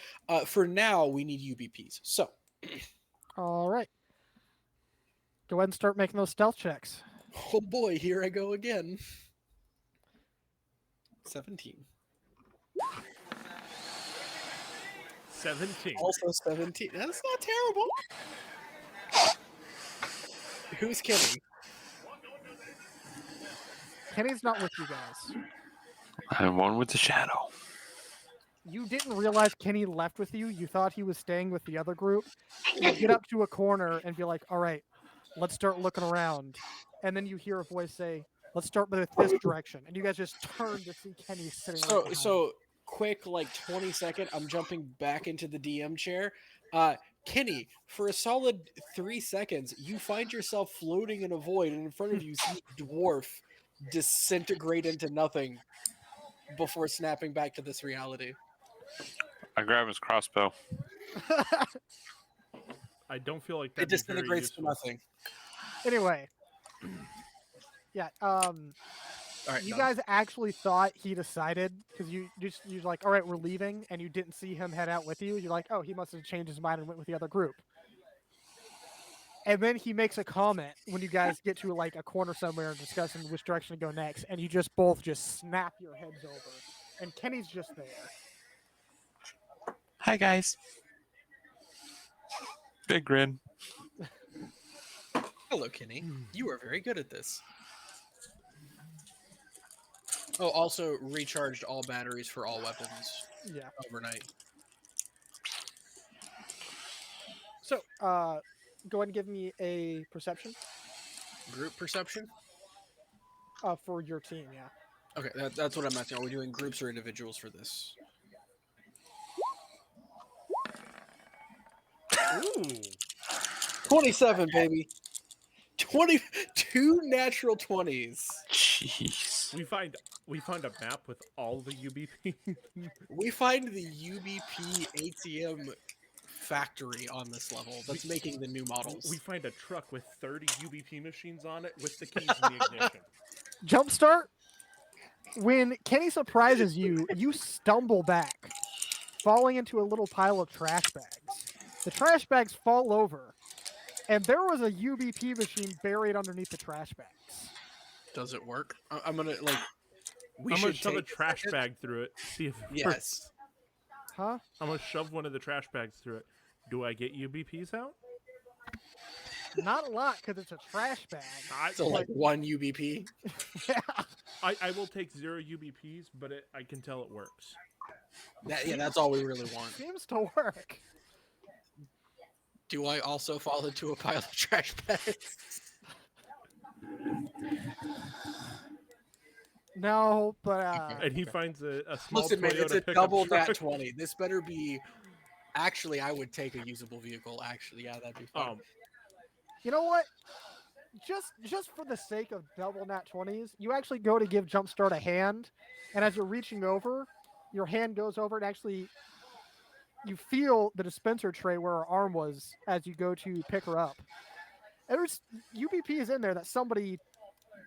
For now, we need UBPs. So, All right. Go ahead and start making those stealth checks. oh boy, here I go again. 17. 17. Also 17. That's not terrible. Who's Kenny? Kenny's not with you guys. I'm one with the shadow. You didn't realize Kenny left with you. You thought he was staying with the other group. You get up to a corner and be like, all right, let's start looking around. And then you hear a voice say, let's start with this direction. And you guys just turn to see Kenny sitting right behind you. So quick, like 20-second, I'm jumping back into the DM chair. Kenny, for a solid 3 seconds, you find yourself floating in a void, and in front of you see a dwarf disintegrate into nothing before snapping back to this reality. I grab his crossbow. I don't feel like It that'd be very disintegrates to useful. nothing. Anyway. Yeah. All right, You done. guys actually thought he decided because you're like, all right, we're leaving, and you didn't see him head out with you. You're like, oh, he must have changed his mind and went with the other group. And then he makes a comment when you guys get to like a corner somewhere and discussing which direction to go next, and you just both just snap your heads over, and Kenny's just there. Hi, guys. Big grin. Hello, Kenny. You are very good at this. Oh, also recharged all batteries for all weapons Yeah. overnight. So, go ahead and give me a perception Group perception? for your team. Yeah. Okay, that's what I'm asking. Are we doing groups or individuals for this? Ooh. 27, baby. 22 natural 20s. Jeez. We find a map with all the UBP. We find the UBP ATM factory on this level that's making the new models. We find a truck with 30 UBP machines on it with the keys in the ignition. Jumpstart. When Kenny surprises you, you stumble back, falling into a little pile of trash bags. The trash bags fall over, and there was a UBP machine buried underneath the trash bags. Does it work? I'm gonna like. We I'm gonna should shove a take trash second. bag through it. See if it works. Yes. Huh? I'm gonna shove one of the trash bags through it. Do I get UBPs out? Not a lot because it's a trash bag. So like one UBP. Yeah. I will take 0 UBPs, but I can tell it works. That's all we really want. Seems to work. Do I also fall into a pile of trash bags? No, but And he finds a small Listen, man, Toyota it's a pickup double truck. nat 20. This better be. Actually, I would take a usable vehicle. Actually, yeah, that'd be fun. you know what? Just for the sake of double nat 20s, you actually go to give Jumpstart a hand, and as you're reaching over, your hand goes over and actually you feel the dispenser tray where her arm was as you go to pick her up. There's UBPs in there that somebody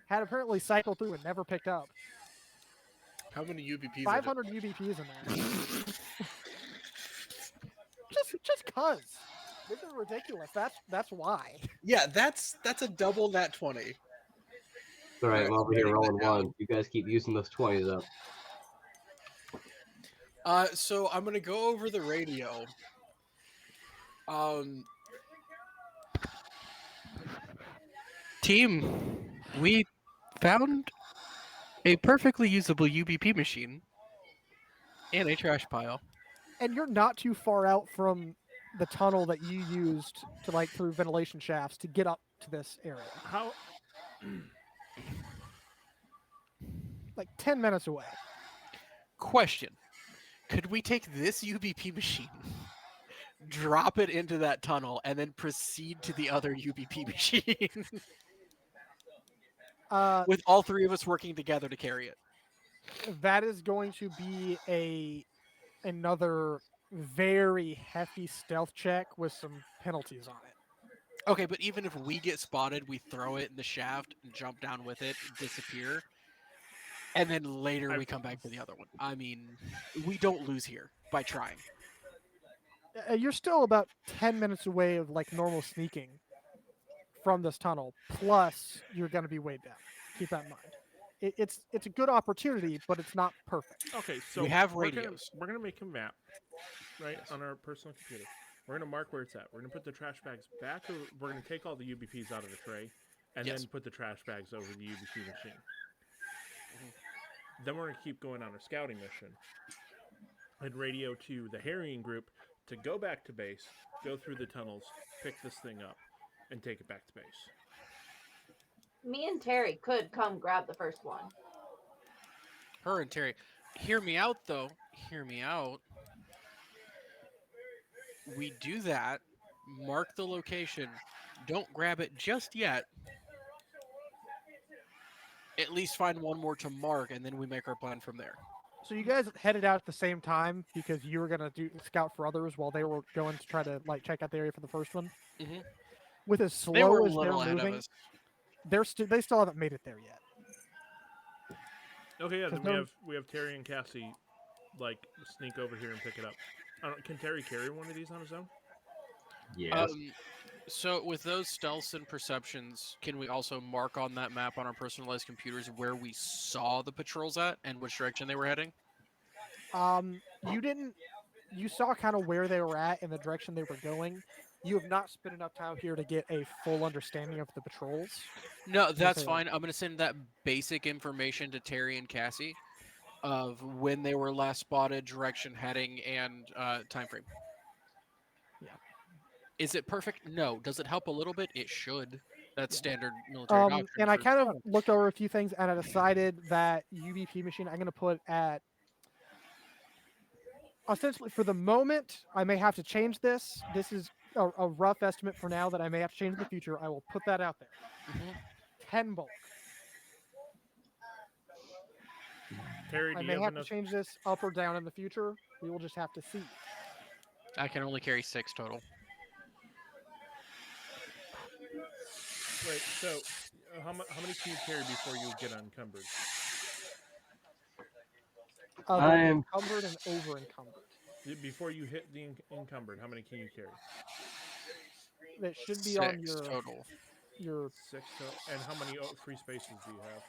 had apparently cycled through and never picked up. How many UBPs? 500 UBPs in there. just cuz. This is ridiculous. That's why. Yeah, that's a double nat 20. All right, I'm over here Writing that rolling down. one. You guys keep using those 20s up. So I'm gonna go over the radio. Team, we found a perfectly usable UBP machine and a trash pile. And you're not too far out from the tunnel that you used to like through ventilation shafts to get up to this area. How? Like 10 minutes away. Question: could we take this UBP machine, drop it into that tunnel, and then proceed to the other UBP machine with all three of us working together to carry it? That is going to be another very hefty stealth check with some penalties on it. Okay, but even if we get spotted, we throw it in the shaft and jump down with it, disappear, and then later we come back to the other one. I mean, we don't lose here by trying. You're still about 10 minutes away of like normal sneaking from this tunnel. Plus, you're going to be weighed down. Keep that in mind. It's a good opportunity, but it's not perfect. Okay, so We have we're gonna- radios. We're gonna make a map, right, on our personal computer. We're gonna mark where it's at. We're gonna put the trash bags back. We're gonna take all the UBPs out of the tray, and Yes. then put the trash bags over the UBP machine. Then we're gonna keep going on our scouting mission, and radio to the harrying group to go back to base, go through the tunnels, pick this thing up, and take it back to base. Me and Terry could come grab the first one. Her and Terry. Hear me out, though. Hear me out. We do that, mark the location, don't grab it just yet. At least find one more to mark, and then we make our plan from there. So you guys headed out at the same time because you were going to scout for others while they were going to try to like check out the area for the first one. Mhm. With as They were slow a as they're little ahead moving, of us. they still haven't made it there yet. Okay, yeah, 'Cause then no- we have Terry and Cassie, like, sneak over here and pick it up. I don't. Can Terry carry one of these on his own? Yes. So with those stealths and perceptions, can we also mark on that map on our personalized computers where we saw the patrols at and which direction they were heading? You saw kind of where they were at and the direction they were going. You have not spent enough time here to get a full understanding of the patrols. No, that's Okay. fine. I'm gonna send that basic information to Terry and Cassie of when they were last spotted, direction heading, and time frame. Yeah. Is it perfect? No. Does it help a little bit? It should. That's standard military doctrine. And I for kind of scouting. looked over a few things and I decided that UBP machine I'm going to put at ostensibly for the moment. I may have to change this. This is a rough estimate for now that I may have to change in the future. I will put that out there. Mhm. 10 bulk. Terry, I do you may have have to enough? change this up or down in the future. We will just have to see. I can only carry 6 total. Wait, so how many can you carry before you get unencumbered? I'm- Encumbered and over encumbered. Before you hit the encumbered, how many can you carry? that should be 6 on total. your 6. And how many free spaces do you have?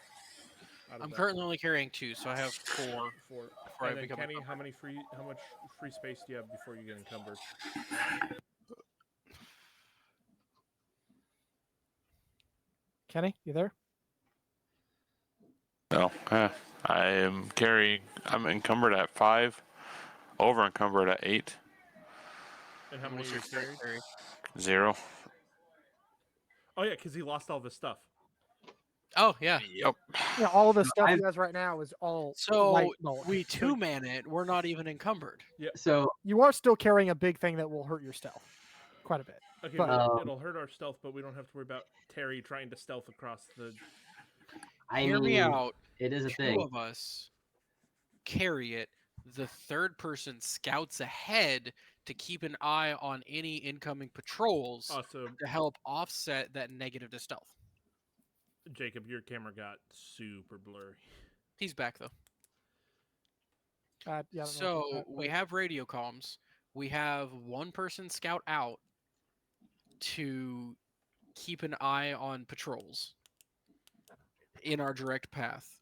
Out of I'm that? currently only carrying 2, so I have 4. 4. before I And then become Kenny, encumbered. how much free space do you have before you get encumbered? Kenny. You there? No, I'm encumbered at 5, over encumbered at 8, And how many What's are your you current carried? carry? 0. Oh yeah, because he lost all of his stuff. Oh yeah. Yep. Yeah, all the stuff I've- he has right now is all So light bulk. we 2-man it. We're not even encumbered. So You are still carrying a big thing that will hurt your stealth quite a bit. Okay, But- but it'll hurt our stealth, but we don't have to worry about Terry trying to stealth across the. I Hear mean, me out. it is a 2 thing. of us carry it. The third person scouts ahead to keep an eye on any incoming patrols Also, to help offset that negative to stealth. Jacob, your camera got super blurry. He's back though. Yeah, I don't know So about that, we but- have radio comms. We have one person scout out to keep an eye on patrols in our direct path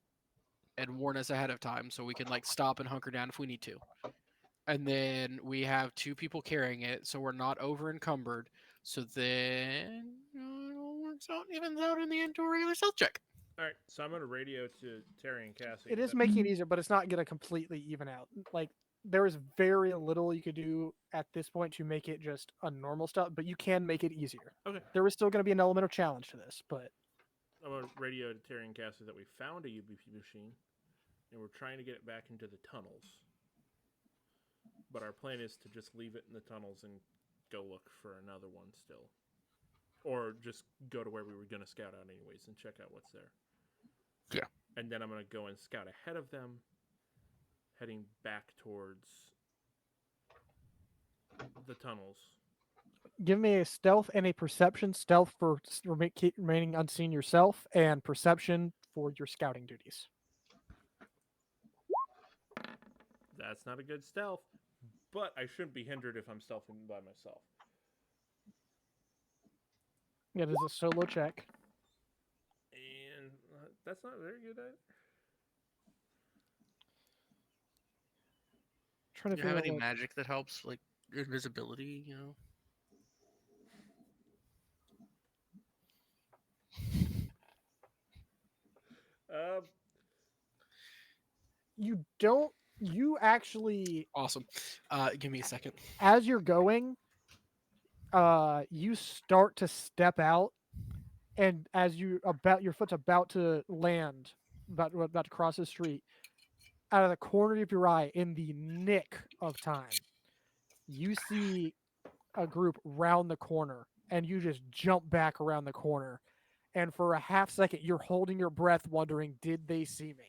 and warn us ahead of time so we can like stop and hunker down if we need to. And then we have 2 people carrying it, so we're not over encumbered. So then it all works out, evens out in the end to a regular stealth check. All right, so I'm gonna radio to Terry and Cassie. It is that- making it easier, but it's not going to completely even out. Like there is very little you could do at this point to make it just a normal stuff, but you can make it easier. Okay. There is still going to be an element of challenge to this, but I'm gonna radio to Terry and Cassie that we found a UBP machine, and we're trying to get it back into the tunnels. But our plan is to just leave it in the tunnels and go look for another one still, or just go to where we were gonna scout out anyways and check out what's there. Yeah. And then I'm gonna go and scout ahead of them, heading back towards the tunnels. give me a stealth and a perception. Stealth for keep remaining unseen yourself, and perception for your scouting duties. That's not a good stealth, but I shouldn't be hindered if I'm stealthing by myself. It is a solo check. And that's not very good at. Trying to Do you have figure any out what- magic that helps, like invisibility? You know. you don't. You actually, Awesome. Give me a second. as you're going, you start to step out, and as your foot's about to land, about to cross the street, out of the corner of your eye, in the nick of time, you see a group round the corner, and you just jump back around the corner, and for a half second, you're holding your breath, wondering, did they see me?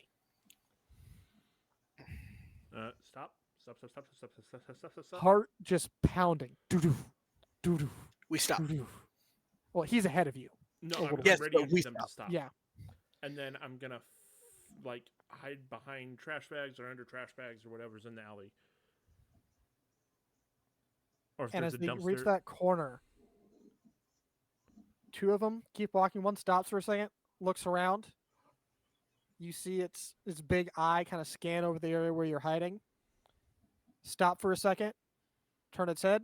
Stop. Heart just pounding. Doo-doo, doo-doo, We stop. doo-doo. Well, he's ahead of you. No, Oh, I'm yes, but ready we them to stop. Yeah. And then I'm gonna like hide behind trash bags or under trash bags or whatever's in the alley. Or if And there's as a they dumpster. reach that corner, 2 of them keep walking. One stops for a second, looks around. You see its big eye kind of scan over the area where you're hiding. Stop for a second, turn its head,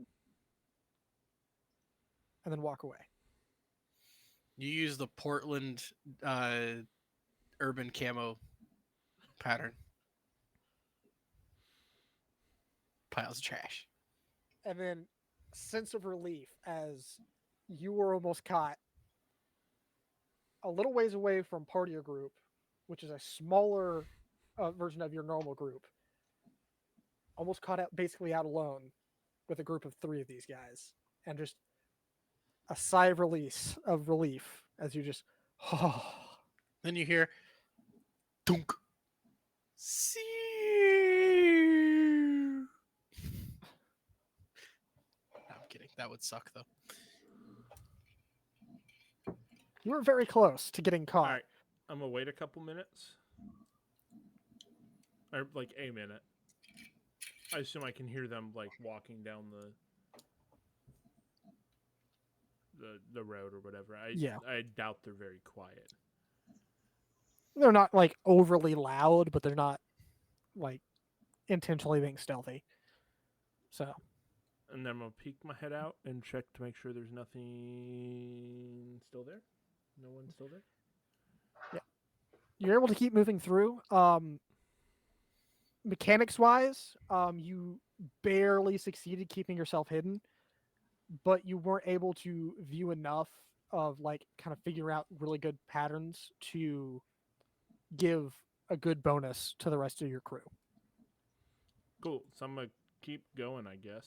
and then walk away. You use the Portland urban camo pattern. Piles of trash. And then sense of relief as you were almost caught a little ways away from part of your group, which is a smaller version of your normal group. Almost caught out, basically out alone with a group of 3 of these guys, and just a sigh of relief as you just, Then you hear dunk. See. I'm kidding. That would suck though. you were very close to getting caught. All right, I'm gonna wait a couple minutes, or like a minute. I assume I can hear them like walking down the road or whatever. Yeah. I doubt they're very quiet. They're not like overly loud, but they're not like intentionally being stealthy. So And then I'm gonna peek my head out and check to make sure there's nothing still there. No one's still there. you're able to keep moving through. Mechanics wise, you barely succeeded keeping yourself hidden, but you weren't able to view enough of like kind of figure out really good patterns to give a good bonus to the rest of your crew. Cool. So I'm gonna keep going, I guess.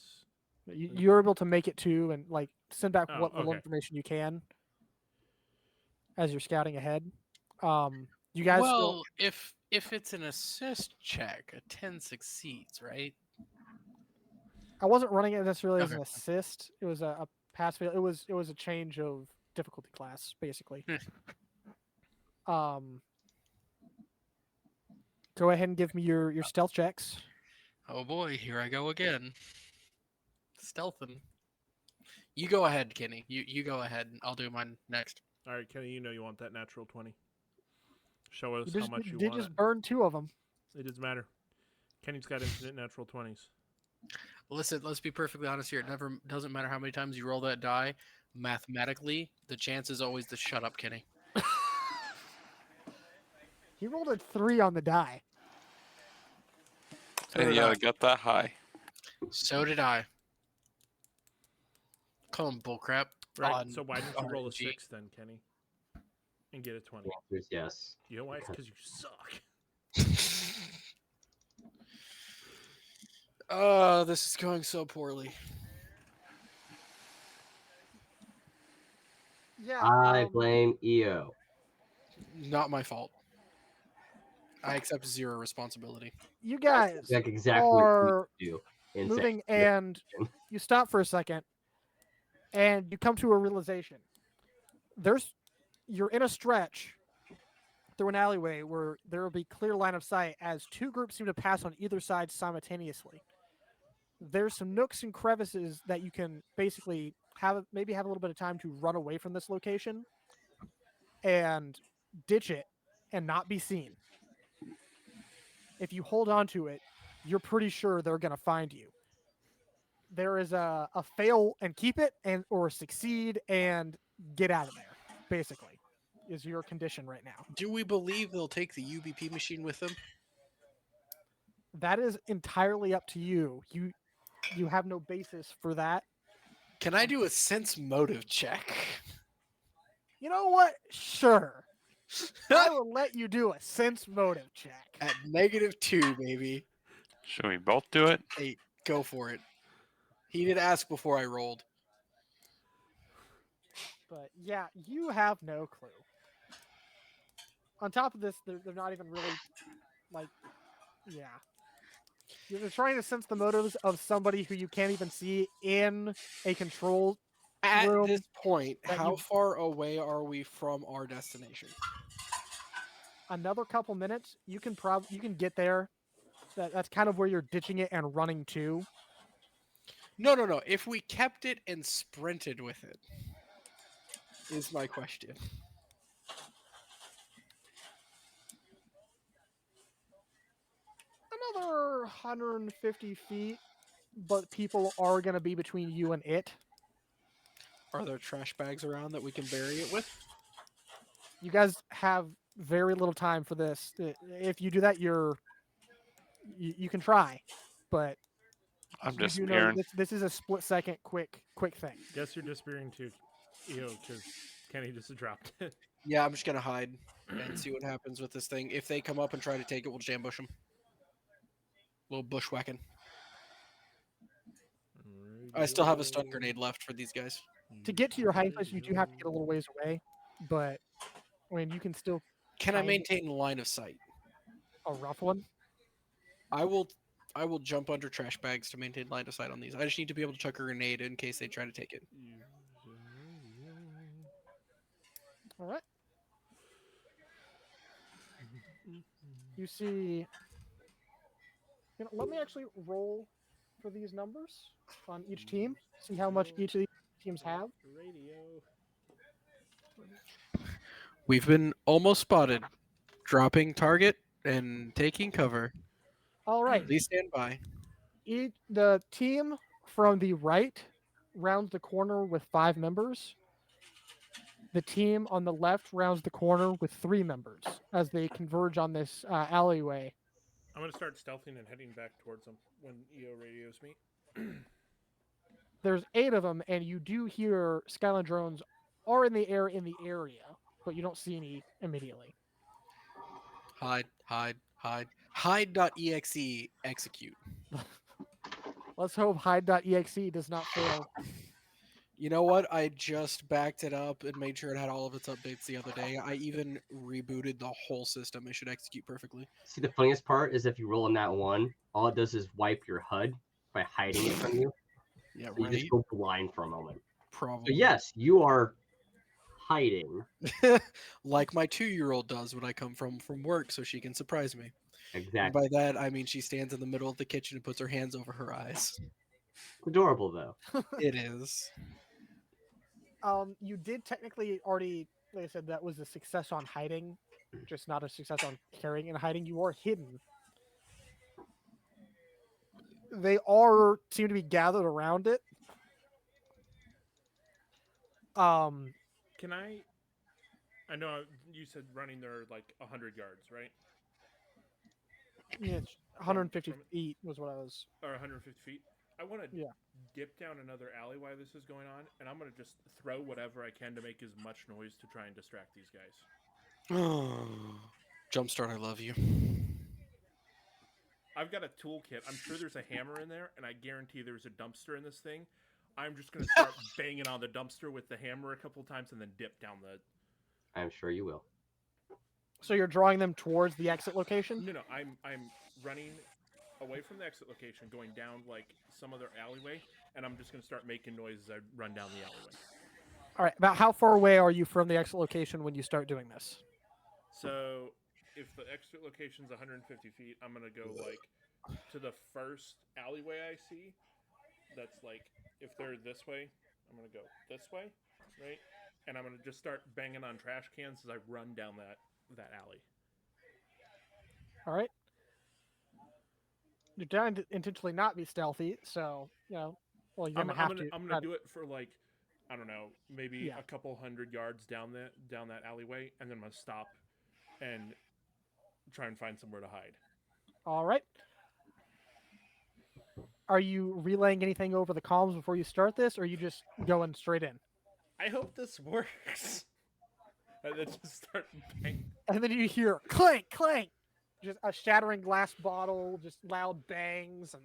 You're able to make it to and like send back Oh, what little okay. information you can as you're scouting ahead. You guys still, Well, if it's an assist check, a 10 succeeds, right? I wasn't running it necessarily as Okay. an assist. It was a pass fail. It was a change of difficulty class, basically. Go ahead and give me your stealth checks. Oh boy, here I go again. Stealthing. You go ahead, Kenny. You go ahead. I'll do mine next. All right, Kenny, you know you want that natural 20. Show us You how just, much you did want just it. burn 2 of them. It doesn't matter. Kenny's got infinite natural 20s. Listen, let's be perfectly honest here. It never doesn't matter how many times you roll that die. Mathematically, the chance is always to shut up, Kenny. He rolled a 3 on the die. So And did yeah, I. I got that high. So did I. Call him bullcrap. Right. On So why didn't you roll a RNG. 6 then, Kenny? And get a 20. The answer is yes. You know why? It's because you suck. Oh, this is going so poorly. Yeah. I blame EO. Not my fault. I accept 0 responsibility. You guys Like exactly what are you do. Insane. moving, and you stop for a second, and you come to a realization. You're in a stretch through an alleyway where there will be clear line of sight as 2 groups seem to pass on either side simultaneously. There's some nooks and crevices that you can basically have a little bit of time to run away from this location and ditch it and not be seen. If you hold on to it, you're pretty sure they're going to find you. There is a fail and keep it, and or succeed and get out of there, basically, is your condition right now. Do we believe they'll take the UBP machine with them? That is entirely up to you. You have no basis for that. Can I do a sense motive check? You know what? Sure. I will let you do a sense motive check. At -2, baby. Should we both do it? Hey, go for it. He did ask before I rolled. But yeah, you have no clue. On top of this, they're not even really like, yeah. You're trying to sense the motives of somebody who you can't even see in a control At room this point, that how you- far away are we from our destination? Another couple minutes. You can get there. That's kind of where you're ditching it and running to. No. If we kept it and sprinted with it, is my question. Another 150 feet, but people are going to be between you and it. Are there trash bags around that we can bury it with? You guys have very little time for this. If you do that, you can try, but I'm you do know disappearing. this is a split second, quick thing. Guess you're disappearing too, because Kenny just dropped it. Yeah, I'm just gonna hide and see what happens with this thing. If they come up and try to take it, we'll just ambush them. Little bushwhacking. I still have a stun grenade left for these guys. To get to your hiding place, you do have to get a little ways away, but I mean, you can still Can I Fine. maintain line of sight? a rough one. I will jump under trash bags to maintain line of sight on these. I just need to be able to chuck a grenade in case they try to take it. All right. You see. Let me actually roll for these numbers on each team. See how much each of these teams have. Radio. We've been almost spotted. Dropping target and taking cover. All right. Please stand by. The team from the right rounds the corner with 5 members. The team on the left rounds the corner with 3 members as they converge on this alleyway. I'm gonna start stealthing and heading back towards them when EO radios me. There's 8 of them, and you do hear Skyline drones are in the air in the area, but you don't see any immediately. Hide, hide, hide. Hide.exe execute. Let's hope hide.exe does not fail. You know what? I just backed it up and made sure it had all of its updates the other day. I even rebooted the whole system. It should execute perfectly. See, the funniest part is if you roll in that one, all it does is wipe your HUD by hiding it from you. Yeah, So you right. just go blind for a moment. Probably. So yes, you are hiding. Like my 2-year-old does when I come from work so she can surprise me. And Exactly. by that, I mean she stands in the middle of the kitchen and puts her hands over her eyes. It's adorable though. It is. You did technically already, like I said, that was a success on hiding, just not a success on carrying and hiding. You are hidden. They seem to be gathered around it. Can I know you said running there like 100 yards, right? Yeah, it's 150 from- feet was what I was. Or 150 feet. I want to Yeah. dip down another alley while this is going on, and I'm going to just throw whatever I can to make as much noise to try and distract these guys. Jumpstart, I love you. I've got a toolkit. I'm sure there's a hammer in there, and I guarantee there's a dumpster in this thing. I'm just going to start banging on the dumpster with the hammer a couple times and then dip down the... I'm sure you will. So you're drawing them towards the exit location? No, I'm running away from the exit location, going down like some other alleyway, and I'm just going to start making noise as I run down the alleyway. All right. About how far away are you from the exit location when you start doing this? So if the exit location's 150 feet, I'm going to go like to the first alleyway I see. That's like, if they're this way, I'm going to go this way, right? And I'm going to just start banging on trash cans as I run down that alley. All right. You're trying to intentionally not be stealthy, so, well, you're I'm going to have to. I'm gonna do it for like, I don't know, maybe Yeah. a couple 100 yards down that alleyway, and then I'm gonna stop and try and find somewhere to hide. All right. Are you relaying anything over the comms before you start this, or are you just going straight in? I hope this works. And then just start banging. And then you hear clank, clank, just a shattering glass bottle, just loud bangs, and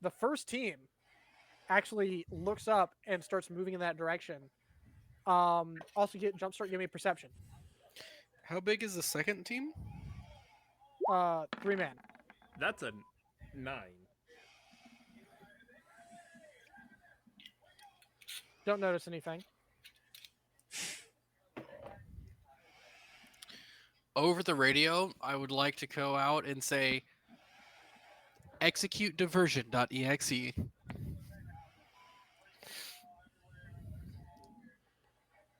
the first team actually looks up and starts moving in that direction. Also, get jumpstart. Give me a perception. How big is the second team? 3-man. That's a 9. Don't notice anything. Over the radio, I would like to go out and say execute diversion.exe.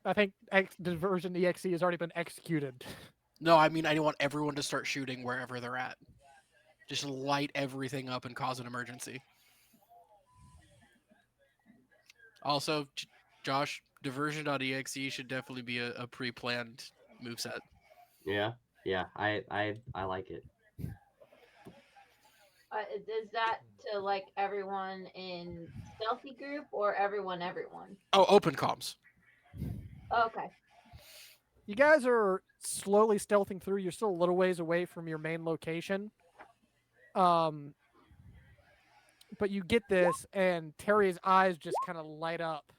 I think diversion exe has already been executed. No, I mean I want everyone to start shooting wherever they're at. Just light everything up and cause an emergency. Also, Josh, diversion.exe should definitely be a pre-planned moveset. Yeah, I like it. Is that to like everyone in stealthy group or everyone? Oh, open comms. Okay. You guys are slowly stealthing through. You're still a little ways away from your main location. But you get this, and Terry's eyes just kind of light up.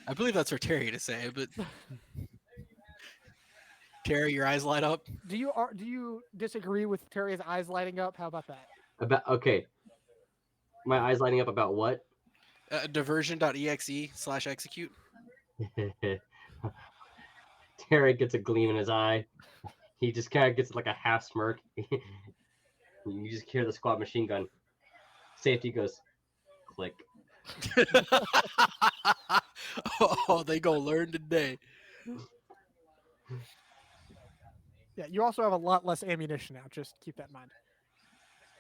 I believe that's for Terry to say, but Terry, your eyes light up. Do you disagree with Terry's eyes lighting up? How about that? Okay. My eyes lighting up about what? Diversion.exe/execute. Terry gets a gleam in his eye. He just kind of gets like a half smirk. You just hear the squad machine gun. Safety goes click. Oh, they gonna learn today. Yeah, you also have a lot less ammunition now. Just keep that in mind.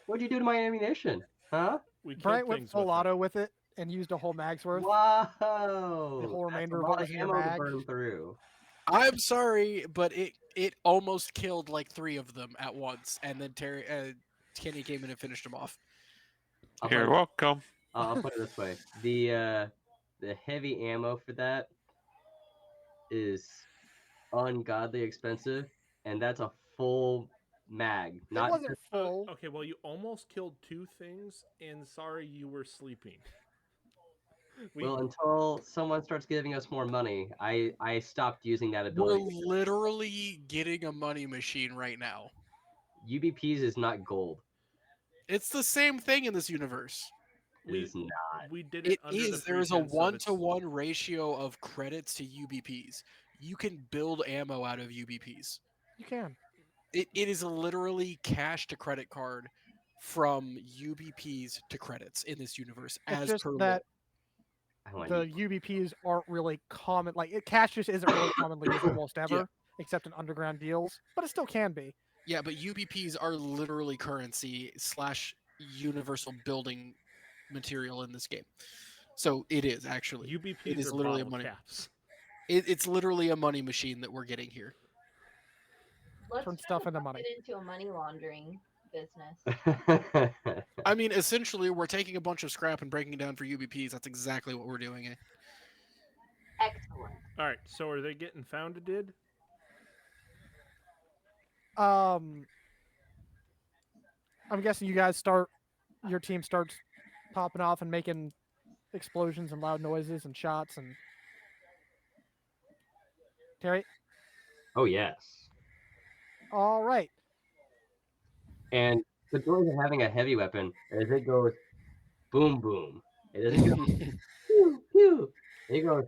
What'd you do to my ammunition? Huh? We killed Bryant went things full with it. auto with it and used a whole mag's worth. Whoa! The whole That's remainder a of what lot was in your ammo to mag. burn through. I'm sorry, but it almost killed like 3 of them at once, and then Kenny came in and finished them off. I'll put You're it- welcome. I'll put it this way: the heavy ammo for that is ungodly expensive, and that's a full mag. It Not wasn't just, full. Okay, well, you almost killed 2 things, and sorry you were sleeping. well, until someone starts giving us more money, I stopped using that We're ability. literally getting a money machine right now. UBPs is not gold. It's the same thing in this universe. It We- is not. we did it It under the is. There is a pretense of it's- 1-to-1 ratio of credits to UBPs. You can build ammo out of UBPs. You can. It is literally cash to credit card from UBPs to credits in this universe It's as just per that I want the UBPs aren't really common. Like cash just isn't really commonly used almost ever, except in underground deals. But it still can be. Yeah, but UBPs are literally currency / universal building material in this game. So it is actually. UBPs it is are literally a bottle money. caps. It's literally a money machine that we're getting here. Let's Turn try stuff to into fuck money. it into a money laundering business. I mean, essentially, we're taking a bunch of scrap and breaking it down for UBPs. That's exactly what we're doing. Excellent. All right, so are they getting founded? I'm guessing you guys your team starts popping off and making explosions and loud noises and shots and Terry. Oh yes. All right. And the joys of having a heavy weapon is it goes boom boom. It doesn't go pew pew. It goes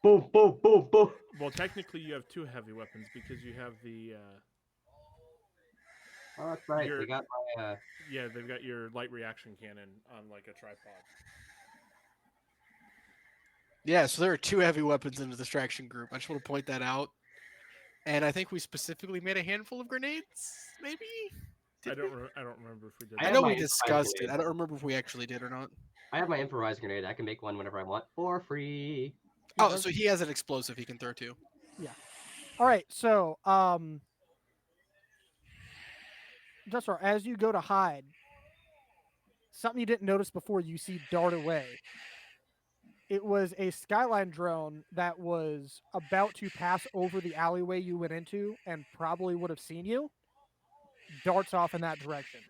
boom boom boom boom. Well, technically, you have 2 heavy weapons because you have the Oh, that's right. You're- They got my yeah, they've got your light reaction cannon on like a tripod. Yeah, so there are 2 heavy weapons in the distraction group. I just want to point that out. And I think we specifically made a handful of grenades, maybe? I Did don't we? I don't remember if we did. I I have know my we improvised discussed it. grenade. I don't remember if we actually did or not. I have my improvised grenade. I can make one whenever I want for free. He Oh, does- so he has an explosive he can throw too. All right. So, Dustar, as you go to hide, something you didn't notice before you see dart away. It was a Skyline drone that was about to pass over the alleyway you went into and probably would have seen you. Darts off in that direction.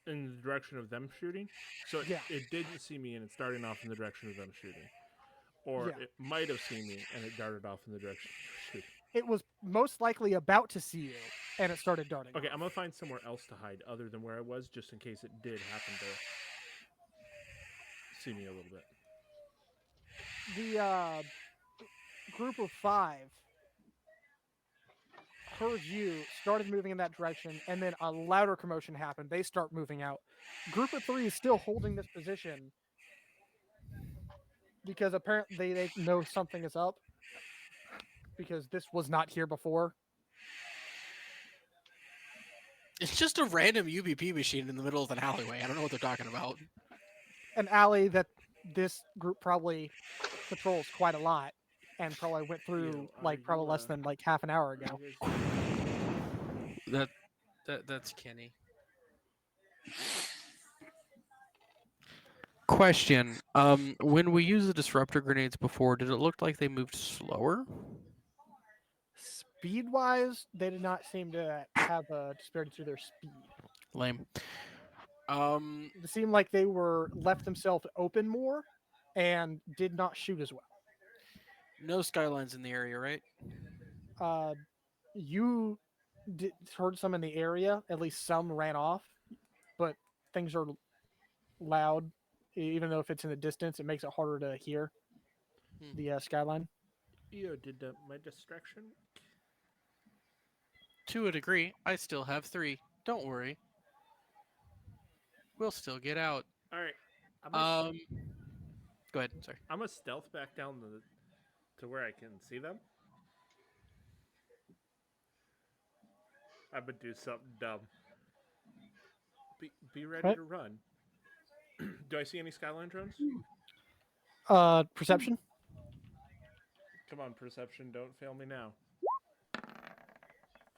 In the direction of them shooting. So Yeah. it didn't see me and it's starting off in the direction of them shooting. Or Yeah. it might have seen me and it darted off in the direction of them shooting. It was most likely about to see you, and it started darting. Okay, off. I'm gonna find somewhere else to hide other than where I was, just in case it did happen to see me a little bit. The group of 5 heard you, started moving in that direction, and then a louder commotion happened. They start moving out. Group of 3 is still holding this position because apparently they know something is up because this was not here before. It's just a random UBP machine in the middle of an alleyway. I don't know what they're talking about. An alley that this group probably patrols quite a lot and probably went through are probably you, less than like half an hour ago. That's Kenny. Question. When we used the disruptor grenades before, did it look like they moved slower? Speed wise, they did not seem to have a disparity to their speed. Lame. It seemed like they were left themselves open more and did not shoot as well. No skylines in the area, right? You heard some in the area, at least some ran off, but things are loud. Even though if it's in the distance, it makes it harder to hear the skyline. Yo, did my distraction? To a degree. I still have 3. Don't worry. We'll still get out. All right. I'm gonna Go ahead. Sorry. I'm gonna stealth back down to where I can see them. I'm gonna do something dumb. Be ready Right. to run. Do I see any Skyline drones? Perception. Come on, perception, don't fail me now.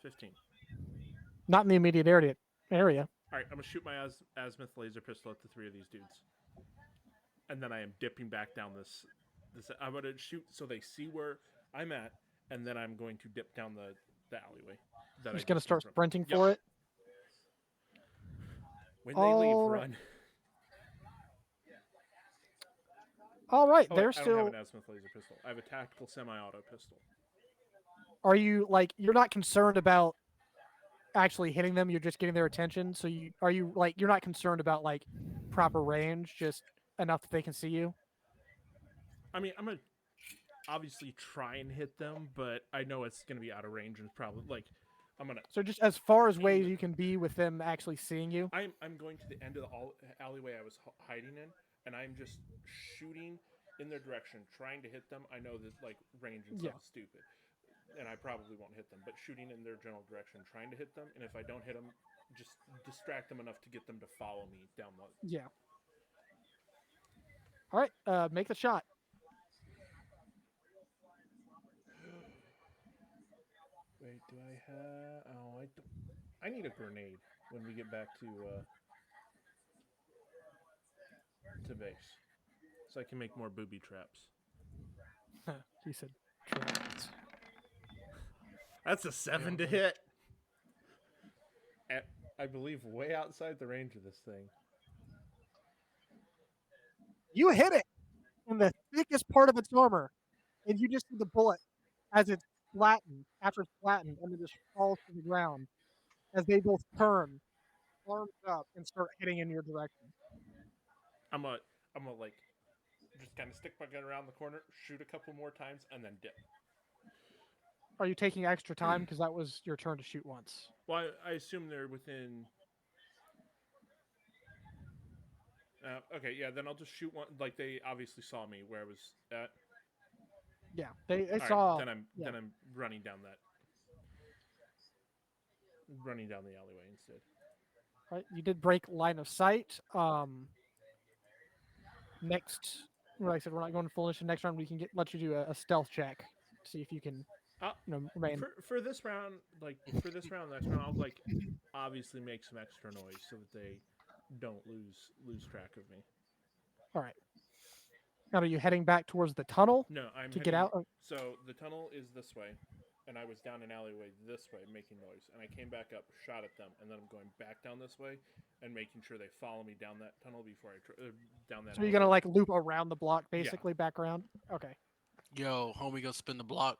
15. Not in the immediate area. All right, I'm gonna shoot my azimuth laser pistol at the 3 of these dudes, and then I am dipping back down this. I'm gonna shoot so they see where I'm at, and then I'm going to dip down the alleyway. I'm just gonna start came from. sprinting Yep. for it. When they leave, All right. run. All right, Oh, they're wait, I don't still. have an azimuth laser pistol. I have a tactical semi-auto pistol. Are you like you're not concerned about actually hitting them? You're just getting their attention. So you're not concerned about like proper range, just enough that they can see you. I mean, I'm gonna obviously try and hit them, but I know it's gonna be out of range and probably like I'm gonna. So just as far as ways you can be with them actually seeing you. I'm going to the end of the alleyway I was hiding in, and I'm just shooting in their direction, trying to hit them. I know that like range and stuff is stupid, and I probably won't hit them, but shooting in their general direction, trying to hit them, and if I don't hit them, just distract them enough to get them to follow me down the. Yeah. All right, make the shot. Wait, do I have? Oh, I don't. I need a grenade when we get back to base, so I can make more booby traps. He said. Traps. That's a 7 to hit. At, I believe way outside the range of this thing. You hit it in the thickest part of its armor, and you just see the bullet as it's flattened, after it's flattened, and it just falls to the ground as they both turn, arms up, and start hitting in your direction. I'm gonna like just kind of stick my gun around the corner, shoot a couple more times, and then dip. Are you taking extra time because that was your turn to shoot once? Well, I assume they're within. Okay, yeah. Then I'll just shoot one. Like they obviously saw me where I was at. Yeah, they All right, saw. then I'm running down the alleyway instead. Right, you did break line of sight. Next, like I said, we're not going full initiative. Next round, we can let you do a stealth check, see if you can, remain. For this round, next round, I'll like obviously make some extra noise so that they don't lose track of me. All right. Now, are you heading back towards the tunnel? No, I'm to get out. So the tunnel is this way, and I was down an alleyway this way making noise, and I came back up, shot at them, and then I'm going back down this way and making sure they follow me down that tunnel before I down that. So you're gonna like loop around the block, basically back around. Okay. Yo, homie, go spin the block.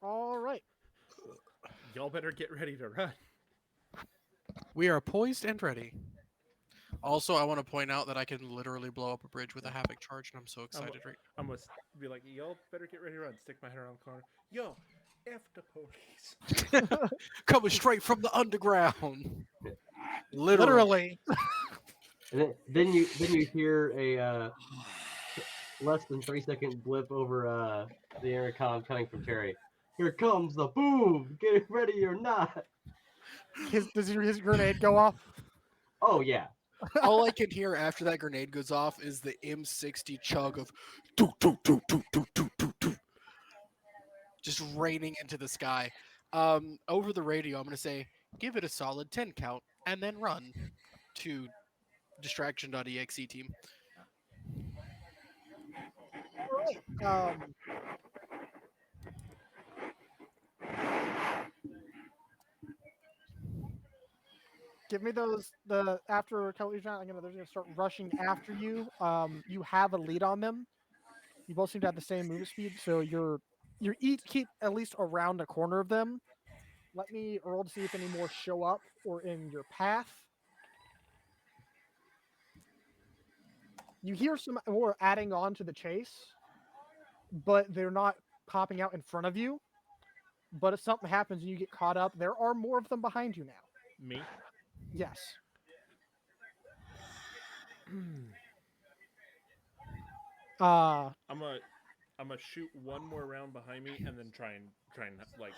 All right. Y'all better get ready to run. We are poised and ready. Also, I want to point out that I can literally blow up a bridge with a havoc charge, and I'm so excited right I'm gonna be like, y'all better get ready to run. Stick my head around the corner. Yo, F the police. now. Coming straight from the underground. Literally. And then you hear a less than 3-second blip over the intercom coming from Terry. Here comes the boom! Get ready or not! Does his grenade go off? Oh yeah. All I can hear after that grenade goes off is the M60 chug of doo doo doo doo doo doo doo doo, just raining into the sky. Over the radio, I'm gonna say, give it a solid 10 count and then run to distraction.exe team. Give me after Kelly's round. They're gonna start rushing after you. You have a lead on them. You both seem to have the same move speed, so you're each keep at least around a corner of them. Let me roll to see if any more show up or in your path. You hear some more adding on to the chase, but they're not popping out in front of you. But if something happens and you get caught up, there are more of them behind you now. Me? Yes. Uh, I'm gonna shoot one more round behind me and then try and like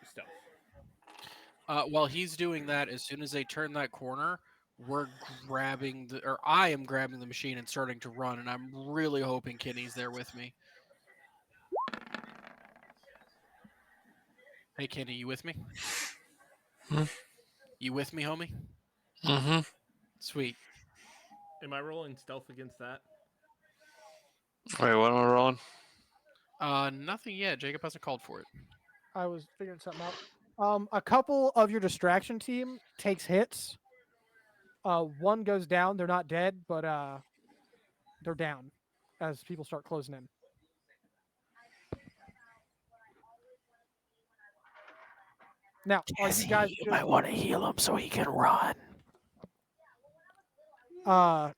stealth. While he's doing that, as soon as they turn that corner, we're grabbing or I am grabbing the machine and starting to run, and I'm really hoping Kenny's there with me. Hey, Kenny, you with me? Hmm? You with me, homie? Mm-hmm. Sweet. Am I rolling stealth against that? Wait, what am I rolling? Nothing yet. Jacob hasn't called for it. I was figuring something out. A couple of your distraction team takes hits. One goes down. They're not dead, but they're down as people start closing in. Now, are you guys just, want to heal him so he can run. I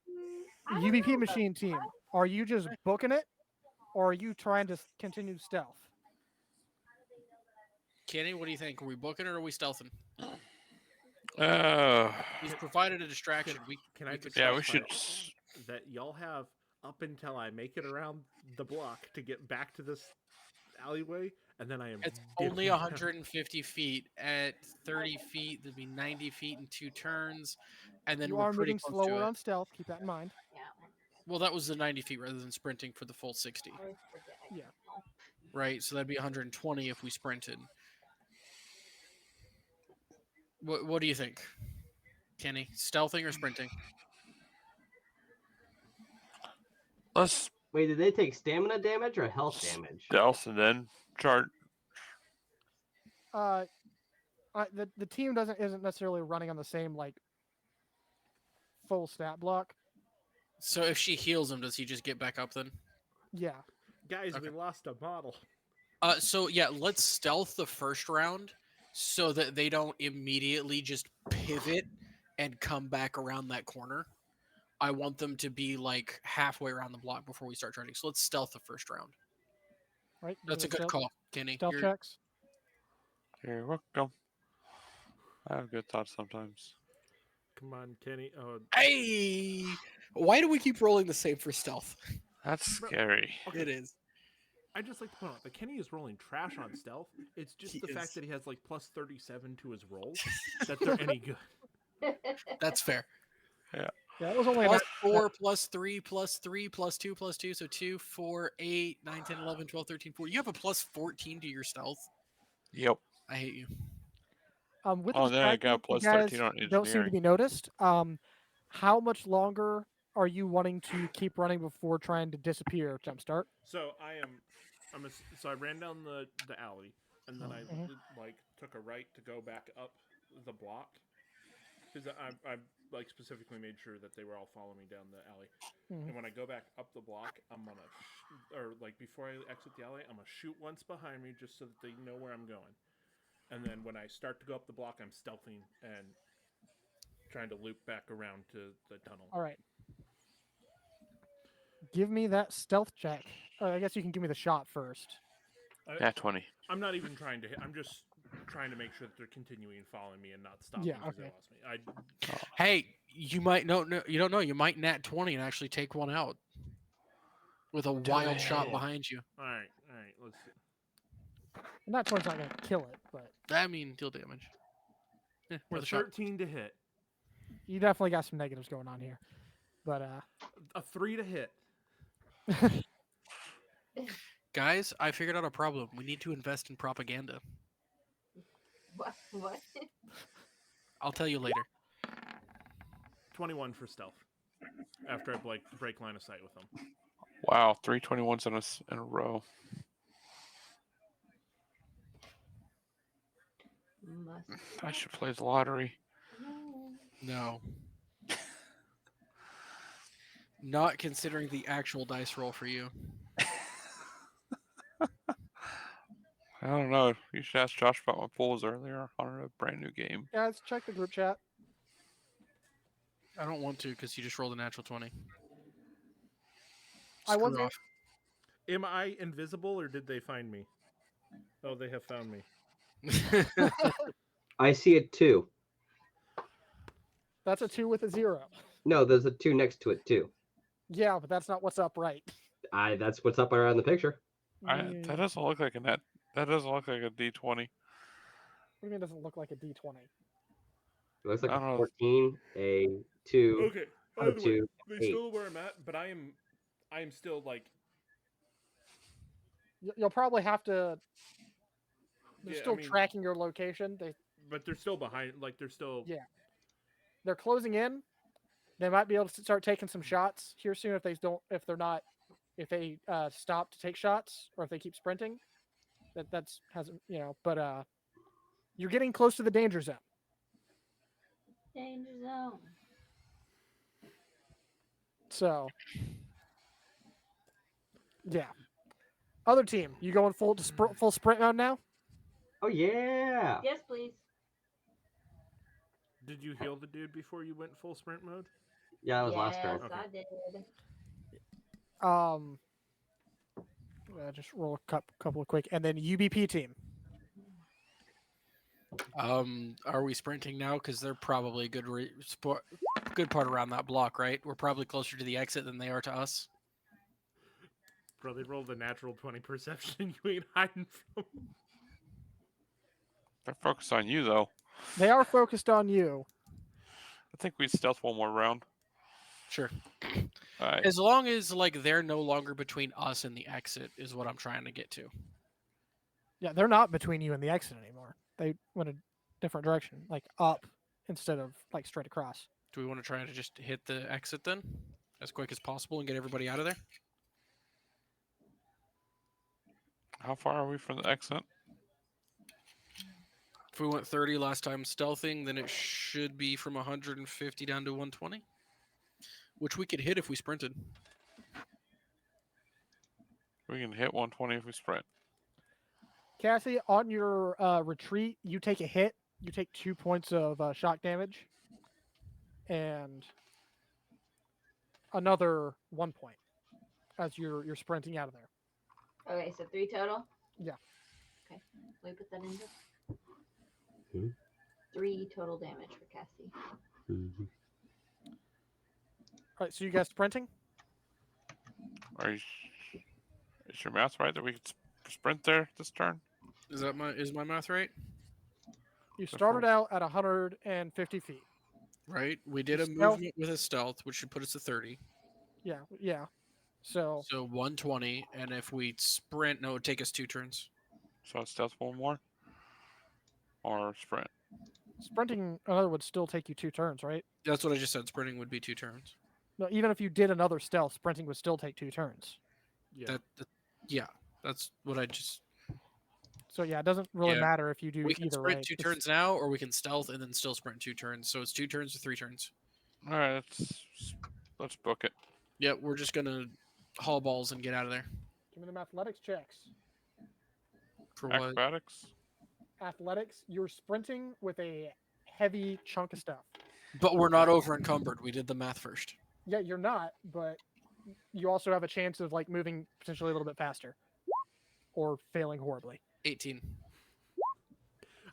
don't know UBP about machine team? Are you just booking it, or are you trying to continue stealth? Kenny, what do you think? Are we booking it or are we stealthing? He's Can- provided a distraction. Can I we could just Yeah, we clarify should. that y'all have up until I make it around the block to get back to this alleyway, and then I am. It's dipping only down. 150 feet. At 30 feet, there'd be 90 feet in 2 turns, and then You we're are pretty moving close slower to it. on stealth. Keep that in mind. Yeah, Well, that was the 90 feet rather than sprinting for the full 60, I always forget. Yeah. right? So that'd be 120 if we sprinted. What do you think, Kenny? Stealthing or sprinting? Let's Wait, did they take stamina damage or health damage? stealth and then charge. The team isn't necessarily running on the same like full stat block. So if she heals him, does he just get back up then? Yeah. Guys, Okay. we lost a model. So yeah, let's stealth the first round so that they don't immediately just pivot and come back around that corner. I want them to be like halfway around the block before we start turning. So let's stealth the first round. Right. Give That's me a good stealth- call, Kenny. Stealth You're- checks. You're welcome. I have good thoughts sometimes. Come on, Kenny. Oh, Hey, why do we keep rolling the same for stealth? That's Bro. scary. okay. It is. I just like to point out that Kenny is rolling trash on stealth. It's just He the is. fact that he has like plus 37 to his rolls that they're any good. That's fair. Yeah, it was only Plus about 4, plus 3, plus 3, plus 2, plus 2. So 2, 4, 8, 9, 10, 11, 12, 13, 14. You have a plus 14 to your stealth. Yep. I hate you. with Oh, the then I distraction, got plus you guys 13 on don't seem to engineering. be noticed. How much longer are you wanting to keep running before trying to disappear, Jumpstart? So so I ran down the alley, and then I Mhm. like took a right to go back up the block because I like specifically made sure that they were all following me down the alley. Mhm. And when I go back up the block, I'm gonna or like before I exit the alley, I'm gonna shoot once behind me just so that they know where I'm going. And then when I start to go up the block, I'm stealthing and trying to loop back around to the tunnel. All right. Give me that stealth check. I guess you can give me the shot first. Yeah, 20. I'm not even trying to hit. I'm just trying to make sure that they're continuing following me and not stopping Yeah, because okay. they lost me. Hey, you might no, you don't know. You might nat 20 and actually take one out with a wild shot it. behind you. All right. Let's see. And that one's not going to kill it, but I mean, deal damage. Yeah, worth A a shot. 13 to hit, you definitely got some negatives going on here. But a 3 to hit. Guys, I figured out a problem. We need to invest in propaganda. What? I'll tell you later. 21 for stealth. After I break line of sight with them. Wow, 321s in a row. Must I should play the lottery. know. No. Not considering the actual dice roll for you. I don't know. You should ask Josh about my pulls earlier on a brand new game. guys, check the group chat. I don't want to because you just rolled a natural 20. I Screw wasn't- off. Am I invisible or did they find me? Oh, they have found me. I see it too. That's a 2 with a 0. No, there's a 2 next to it too. Yeah, but that's not what's upright. That's what's up around the picture. Mm, That doesn't look like a net. That doesn't look like a D20. What do you mean it doesn't look like a D20? It looks like I a don't know. 14, a 2, Okay. a By the way, 2, they 8. still where I'm at, but I am still like. You'll probably have to. They're Yeah, I still mean- tracking your location. But they're still behind. Like they're still. Yeah. They're closing in. They might be able to start taking some shots here soon if they stop to take shots or if they keep sprinting. That's hasn't but you're getting close to the danger zone. Danger zone. So yeah. Other team, you going full sprint mode now? Oh yeah. Yes, please. Did you heal the dude before you went full sprint mode? Yeah, that was yes, last turn. Okay. I did. Just roll a couple of quick, and then UBP team. Are we sprinting now? Because they're probably a good good part around that block, right? We're probably closer to the exit than they are to us. Bro, they rolled a natural 20 perception. You ain't hiding from. They're focused on you though. They are focused on you. I think we stealth one more round. Sure. All right. As long as like they're no longer between us and the exit is what I'm trying to get to. Yeah, they're not between you and the exit anymore. They went a different direction, like up instead of like straight across. Do we want to try to just hit the exit then, as quick as possible, and get everybody out of there? How far are we from the exit? If we went 30 last time stealthing, then it should be from 150 down to 120, which we could hit if we sprinted. We can hit 120 if we sprint. Cassie, on your retreat, you take a hit. You take 2 points of shock damage, and another 1 point as you're sprinting out of there. Okay, so 3 total? Yeah. Okay. Let me put that in. Hmm. 3 total damage for Cassie. Mhm. All right, so you guys sprinting? Are you? Is your math right that we could sprint there this turn? Is my math right? You started out at 150 feet. Right. We did a Stealth. movement with a stealth, which should put us to 30. Yeah. So So 120, and if we sprint, no, it would take us 2 turns. So stealth one more, or sprint. sprinting another would still take you 2 turns, right? That's what I just said. Sprinting would be 2 turns. No, even if you did another stealth, sprinting would still take 2 turns. Yeah. Yeah, that's what I just. So yeah, it doesn't really Yeah. matter if you do We can either sprint way. 2 It's- turns now, or we can stealth and then still sprint 2 turns. So it's 2 turns or 3 turns. All right, let's book it. Yeah, we're just gonna haul balls and get out of there. Give me them athletics checks. For what? Acrobatics. Athletics, you're sprinting with a heavy chunk of stuff. But we're not over encumbered. We did the math first. Yeah, you're not, but you also have a chance of like moving potentially a little bit faster or failing horribly. 18.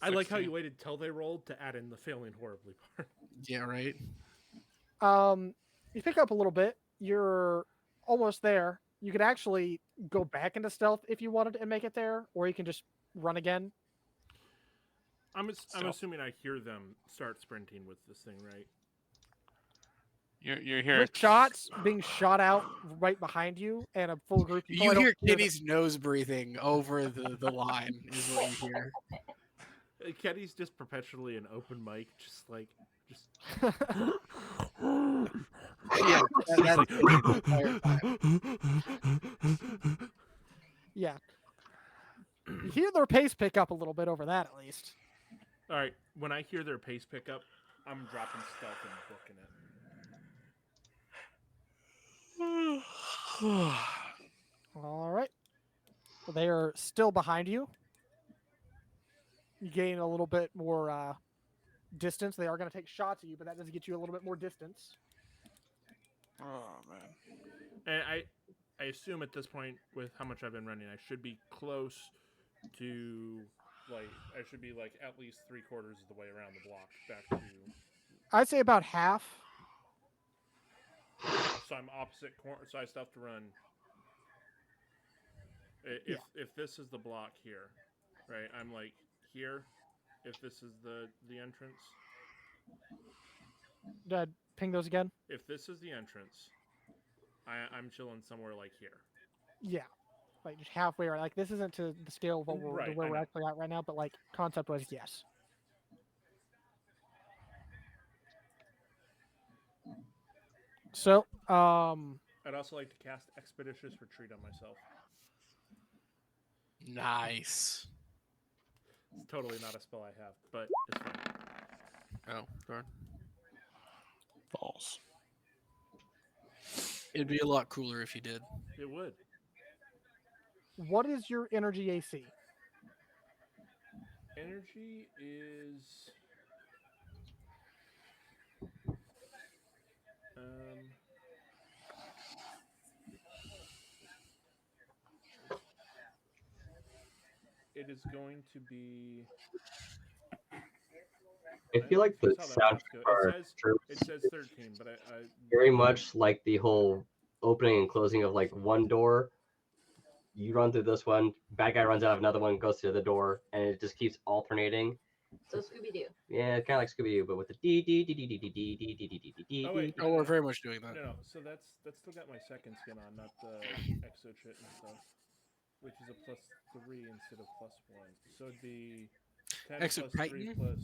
I like how 16. you waited till they rolled to add in the failing horribly part. Yeah, right. You pick up a little bit. You're almost there. You could actually go back into stealth if you wanted and make it there, or you can just run again. I'm Stealth. assuming I hear them start sprinting with this thing, right? You're hearing With shots being shot out right behind you and a full group. You probably don't hear the- Kitty's nose breathing over the line, is what you hear. Kenny's just perpetually an open mic, just Yeah, that's the entire time. Yeah. You hear their pace pick up a little bit over that, at least. all right. When I hear their pace pick up, I'm dropping stealth and booking it. All right. Well, they are still behind you. You gain a little bit more distance. They are going to take shots at you, but that does get you a little bit more distance. Oh man. And I assume at this point, with how much I've been running, I should be close to I should be like at least 3/4 of the way around the block back to. I'd say about half. So I'm opposite corner. So I still have to run. If this is the block here, right? I'm like here. If this is the entrance. Ping those again. If this is the entrance, I'm chilling somewhere like here. Yeah, like just halfway. Right? Like this isn't to the scale of what Right, where I we're know. actually at right now, but like concept wise, yes. So, I'd also like to cast Expeditious Retreat on myself. Nice. It's totally not a spell I have, but it's fine. Oh, darn. False. It'd be a lot cooler if you did. It would. what is your energy AC? Energy is it is going to be. I feel like the That's how that soundtrack works. for It troops says is 13, but I very much like the whole opening and closing of like one door. You run through this one, bad guy runs out of another one, goes to the door, and it just keeps alternating. So Scooby Doo. Yeah, kind of like Scooby Doo, but with the D D D D D D D D D D D D D. Oh, wait. Oh, we're very much doing that. No. So that's still got my second skin on, not the exo chit and stuff, which is a +3 instead of +1. So it'd be 10 Exo plus 3 Titan? plus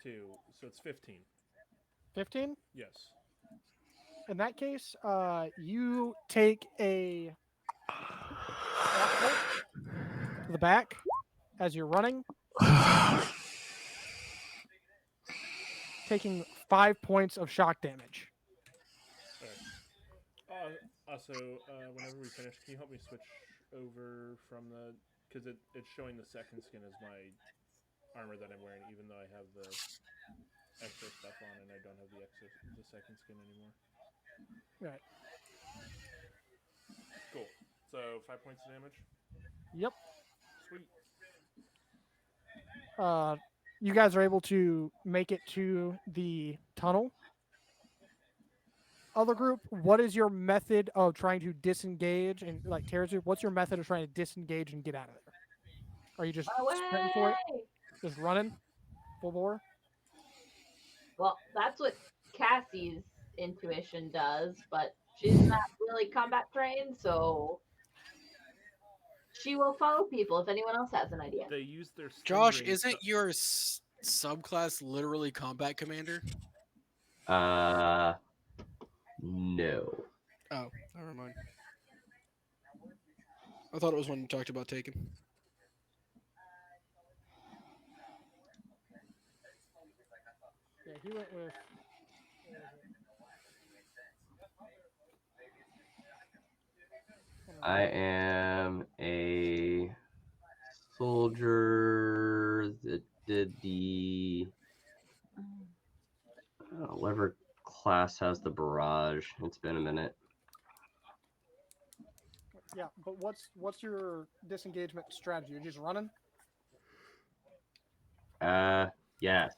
2, so it's 15. 15. Yes. In that case, you take a catapult to the back as you're running, taking 5 points of shock damage. Also, whenever we finish, can you help me switch over from the because it's showing the second skin as my armor that I'm wearing, even though I have the extra stuff on and I don't have the second skin anymore. Right. Cool. So 5 points of damage. Yep. Sweet. You guys are able to make it to the tunnel. Other group, what is your method of trying to disengage? And like Tara's group, what's your method of trying to disengage and get out of there? Are you just sprinting for it? Away! Just running? Full bore? Well, that's what Cassie's intuition does, but she's not really combat trained, so she will follow people if anyone else has an idea. They use their sting Josh, ring isn't to- your subclass literally combat commander? No. Oh, never mind. I thought it was one you talked about taking. Yeah, he went with. I am a soldier that did the whatever class has the barrage. It's been a minute. Yeah, but what's your disengagement strategy? You're just running? Yes.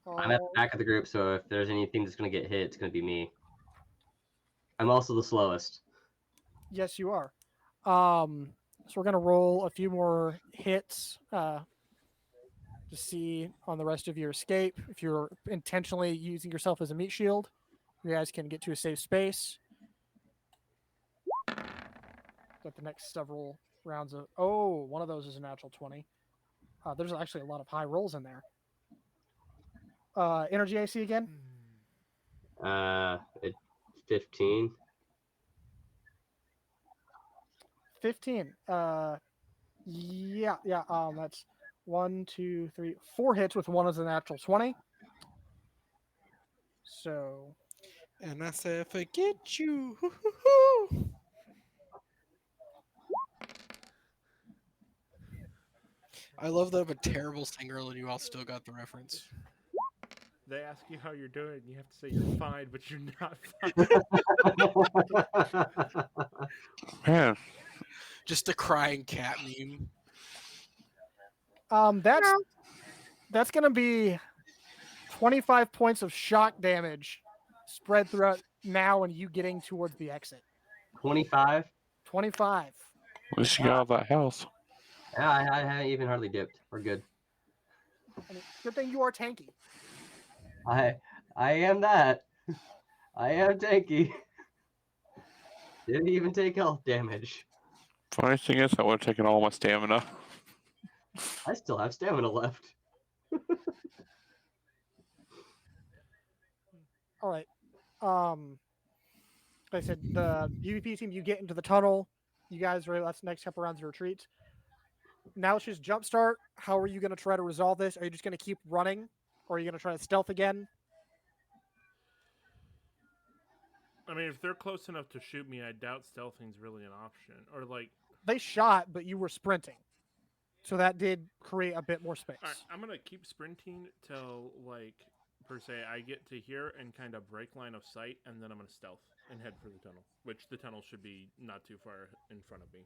I'm at the back of the group, so if there's anything that's gonna get hit, it's gonna be me. I'm also the slowest. Yes, you are. So we're gonna roll a few more hits to see on the rest of your escape. If you're intentionally using yourself as a meat shield, you guys can get to a safe space. Got the next several rounds of. Oh, one of those is a natural 20. There's actually a lot of high rolls in there. Energy AC again. It's 15. 15. Yeah. That's 1, 2, 3, 4 hits with one as a natural 20. So And I said, forget you. Hoo-hoo-hoo. I love that I'm a terrible singer and you all still got the reference. They ask you how you're doing, and you have to say you're fine, but you're not fine. Man, Just a crying cat meme. that's gonna be 25 points of shock damage spread throughout now and you getting towards the exit. 25. 25. At least you got all that health. Yeah, I haven't even hardly dipped. We're good. I mean, good thing you are tanky. I am that. I am tanky. Didn't even take health damage. Funny thing is, I would have taken all my stamina. I still have stamina left. All right. Like I said, the UVP team, you get into the tunnel. You guys are, that's the next couple rounds of retreat. Now it's just jumpstart. How are you going to try to resolve this? Are you just going to keep running? Or are you going to try to stealth again? I mean, if they're close enough to shoot me, I doubt stealthing's really an option. Or like, They shot, but you were sprinting. So that did create a bit more space. all right, I'm gonna keep sprinting till like per se I get to here and kind of break line of sight, and then I'm gonna stealth and head for the tunnel, which the tunnel should be not too far in front of me.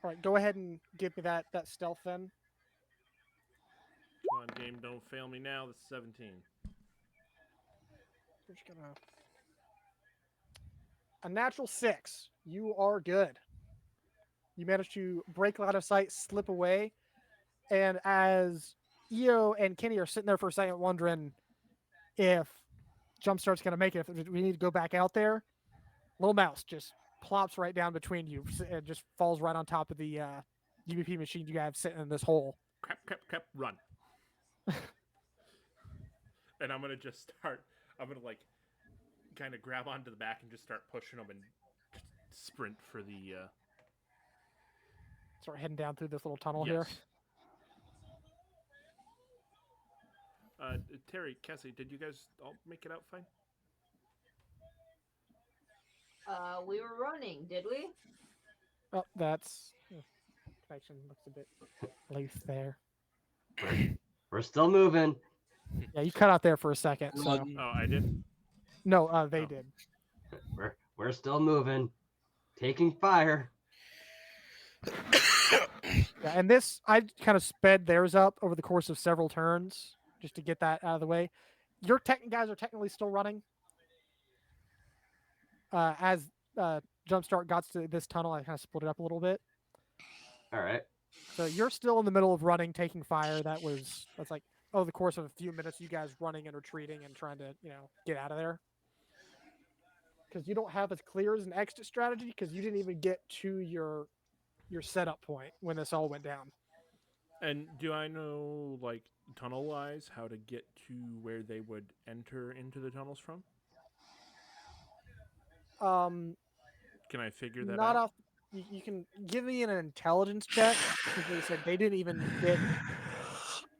All right, go ahead and give me that stealth then. Come on, game, don't fail me now. That's 17. We're just gonna... A natural 6. You are good. You managed to break line of sight, slip away, and as Io and Kenny are sitting there for a second wondering if Jumpstart's going to make it, if we need to go back out there, Little Mouse just plops right down between you and just falls right on top of the UVP machine you have sitting in this hole. Crap, run. And I'm gonna just start. I'm gonna like kind of grab onto the back and just start pushing them and sprint for the. Start heading down through this little tunnel here. Terry, Cassie, did you guys all make it out fine? We were running, did we? Oh, that's... Connection looks a bit loose there. We're still moving. Yeah, you cut out there for a second. So. Run. Oh, I did. No, they Oh. did. We're still moving. Taking fire. Yeah, and this, I kind of sped theirs up over the course of several turns just to get that out of the way. Your guys are technically still running. As Jumpstart got to this tunnel, I kind of split it up a little bit. All right. So you're still in the middle of running, taking fire. That's like over the course of a few minutes, you guys running and retreating and trying to, get out of there. Because you don't have as clear as an exit strategy because you didn't even get to your setup point when this all went down. And do I know, like, tunnel-wise, how to get to where they would enter into the tunnels from? Can I figure that Not out? off. You can give me an intelligence check because they said they didn't even get.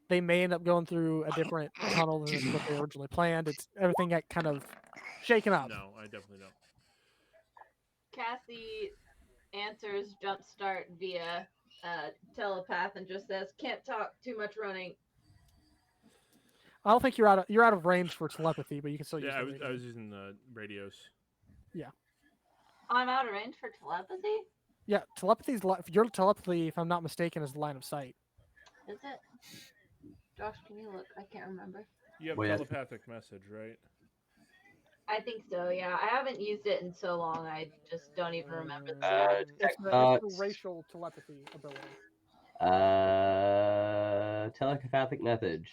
They may end up going through a different tunnel than what they originally planned. It's everything got kind of shaken up. No, I definitely don't. Cassie answers Jumpstart via telepath and just says, "Can't talk, too much running." I don't think you're out of range for telepathy, but you can still use. Yeah, the radio. I was using the radios. I'm out of range for telepathy? Yeah, telepathy's your telepathy, if I'm not mistaken, is line of sight. Is it? Josh, can you look? I can't remember. You have Well, yeah. telepathic message, right? I think so, yeah. I haven't used it in so long, I just don't even remember the Uh, stats. It's the racial telepathy ability. Telepathic message.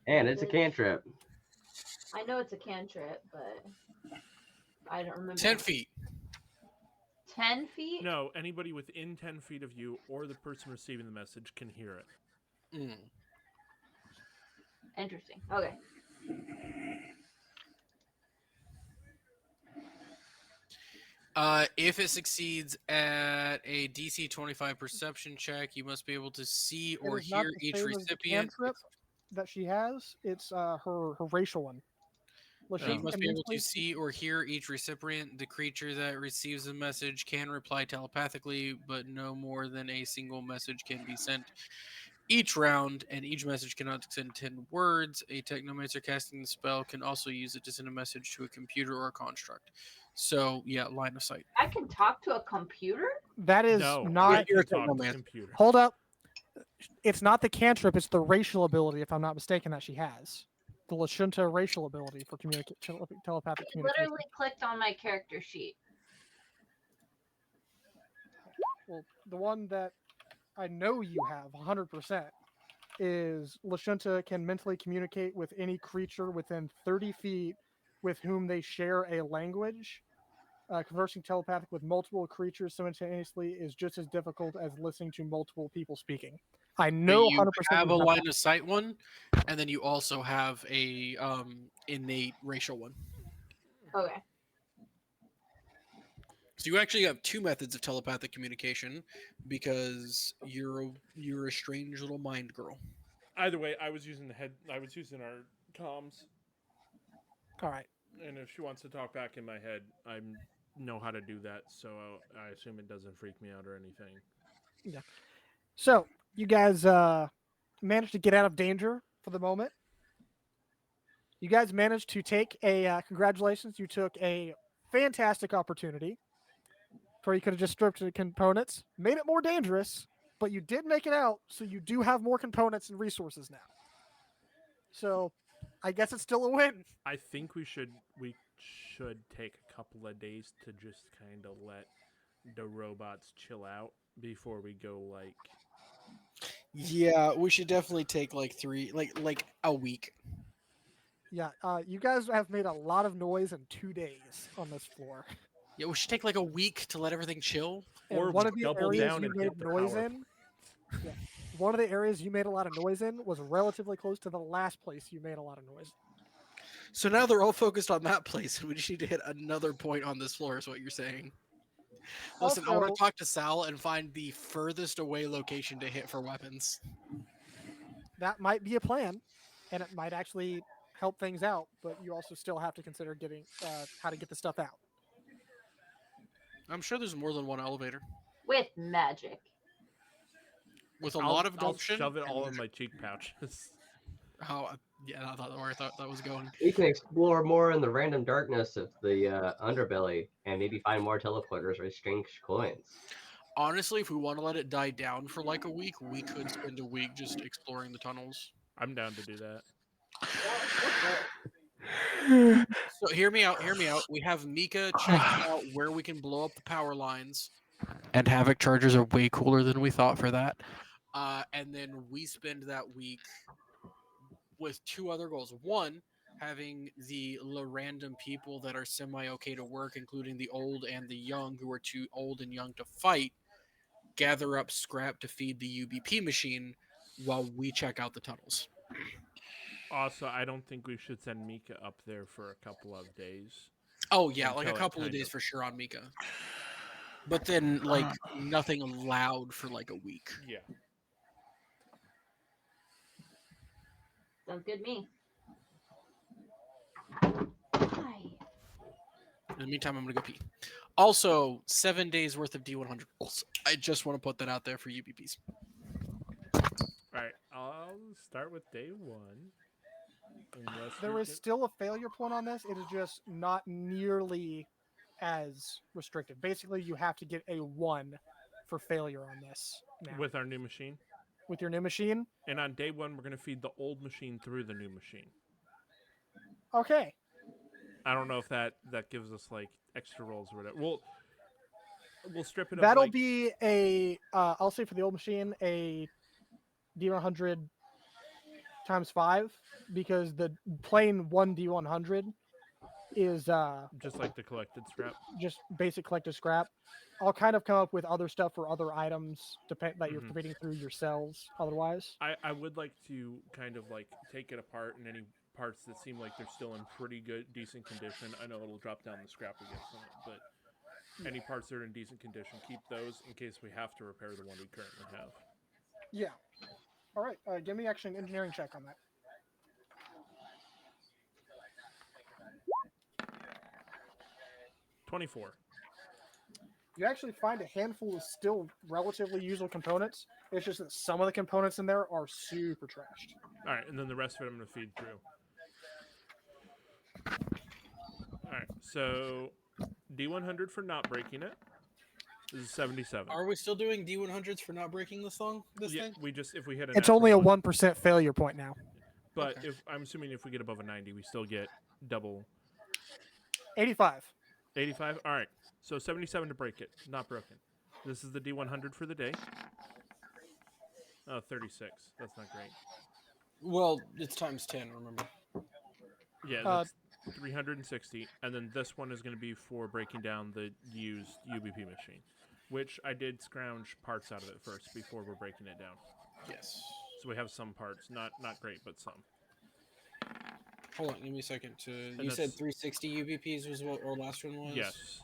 And it's a cantrip. I know it's a cantrip, but I don't remember. 10 feet. 10 feet? No, anybody within 10 feet of you or the person receiving the message can hear it. Mm. Interesting. Okay. If it succeeds at a DC 25 perception check, you must be able to see It or is not hear the each same as the recipient. cantrip that she has. It's her racial one. Well, You she must can be able to mentally- see or hear each recipient. The creature that receives the message can reply telepathically, but no more than a single message can be sent each round, and each message cannot exceed 10 words. A technomancer casting the spell can also use it to send a message to a computer or a construct. So, yeah, line of sight. I can talk to a computer? That is no, not. I You're a can talk to technomancer. computer. Hold up. It's not the cantrip; it's the racial ability, if I'm not mistaken, that she has. The Lashunta racial ability for telepathic I communication. literally clicked on my character sheet. Well, the one that I know you have 100% is Lashunta can mentally communicate with any creature within 30 feet with whom they share a language. Conversing telepathic with multiple creatures simultaneously is just as difficult as listening to multiple people speaking. I But know you 100% have you a have line that. of sight one, and then you also have a innate racial one. Okay. So you actually have two methods of telepathic communication because you're a strange little mind girl. Either way, I was using our comms, All right. and if she wants to talk back in my head, I know how to do that. So I assume it doesn't freak me out or anything. So you guys managed to get out of danger for the moment. You guys managed to take a congratulations. You took a fantastic opportunity where you could have just stripped the components, made it more dangerous, but you did make it out, so you do have more components and resources now. So I guess it's still a win. I think we should take a couple of days to just kind of let the robots chill out before we go like. Yeah, we should definitely take like a week. Yeah, you guys have made a lot of noise in 2 days on this floor. Yeah, we should take like a week to let everything chill. And Or one of the double areas down you and made hit the noise power. in, yeah, one of the areas you made a lot of noise in was relatively close to the last place you made a lot of noise. So now they're all focused on that place, and we just need to hit another point on this floor. Is what you're saying? Listen, I want Also- to talk to Sal and find the furthest away location to hit for weapons. That might be a plan, and it might actually help things out. But you also still have to consider getting how to get the stuff out. I'm sure there's more than one elevator With magic. with a I'll, lot of I'll gumption. shove it and all in magic. my cheek pouches. Oh, yeah, I thought where I thought that was going. We can explore more in the random darkness of the underbelly and maybe find more teleporters or strange coins. Honestly, if we want to let it die down for like a week, we could spend a week just exploring the tunnels. I'm down to do that. So hear me out. Hear me out. We have Mika check out where we can blow up the power lines. And Havoc chargers are way cooler than we thought for that. And then we spend that week with two other goals. One, having the random people that are semi okay to work, including the old and the young, who are too old and young to fight, gather up scrap to feed the UBP machine while we check out the tunnels. Also, I don't think we should send Mika up there for a couple of days. Oh yeah, like a Until it couple of kind days of- for sure on Mika. But then like nothing allowed for like a week. Yeah. Sounds good to me. Hi. In the meantime, I'm gonna go pee. Also, 7 days worth of D100 rolls. I just want to put that out there for UBPs. All right. I'll start with day one. Unless There we is get- still a failure point on this. It is just not nearly as restricted. Basically, you have to get a 1 for failure on this now with our new machine. with your new machine. And on day one, we're going to feed the old machine through the new machine. Okay. I don't know if that gives us like extra rolls or whatever. We'll strip it. That'll of, like, be a, I'll say for the old machine, a D100 times 5, because the plain 1 D100 is just like the collected scrap. just basic collected scrap. I'll kind of come up with other stuff for other items that you're Mhm. feeding through yourselves otherwise. I would like to kind of like take it apart in any parts that seem like they're still in pretty good, decent condition. I know it'll drop down the scrap again from it, but any parts that are in decent condition, keep those in case we have to repair the one we currently have. Yeah. All right. Give me actually an engineering check on that. 24. You actually find a handful of still relatively usable components. It's just that some of the components in there are super trashed. All right, and then the rest of it I'm going to feed through. All right, so D100 for not breaking it. This is 77. Are we still doing D100s for not breaking this thing? Yeah, thing? we just if we hit a It's only a natural one, 1% failure point now. but Okay. if I'm assuming if we get above a 90, we still get double 85. 85. All right, so 77 to break it, not broken. This is the D100 for the day. Oh, 36. That's not great. Well, it's times 10. Remember. Yeah, Uh, that's 360, and then this one is going to be for breaking down the used UBP machine, which I did scrounge parts out of it first before we're breaking it down. Yes. So we have some parts, not great, but some. Hold on, give me a second. You that's- said 360 UBPs was what our last one was. Yes.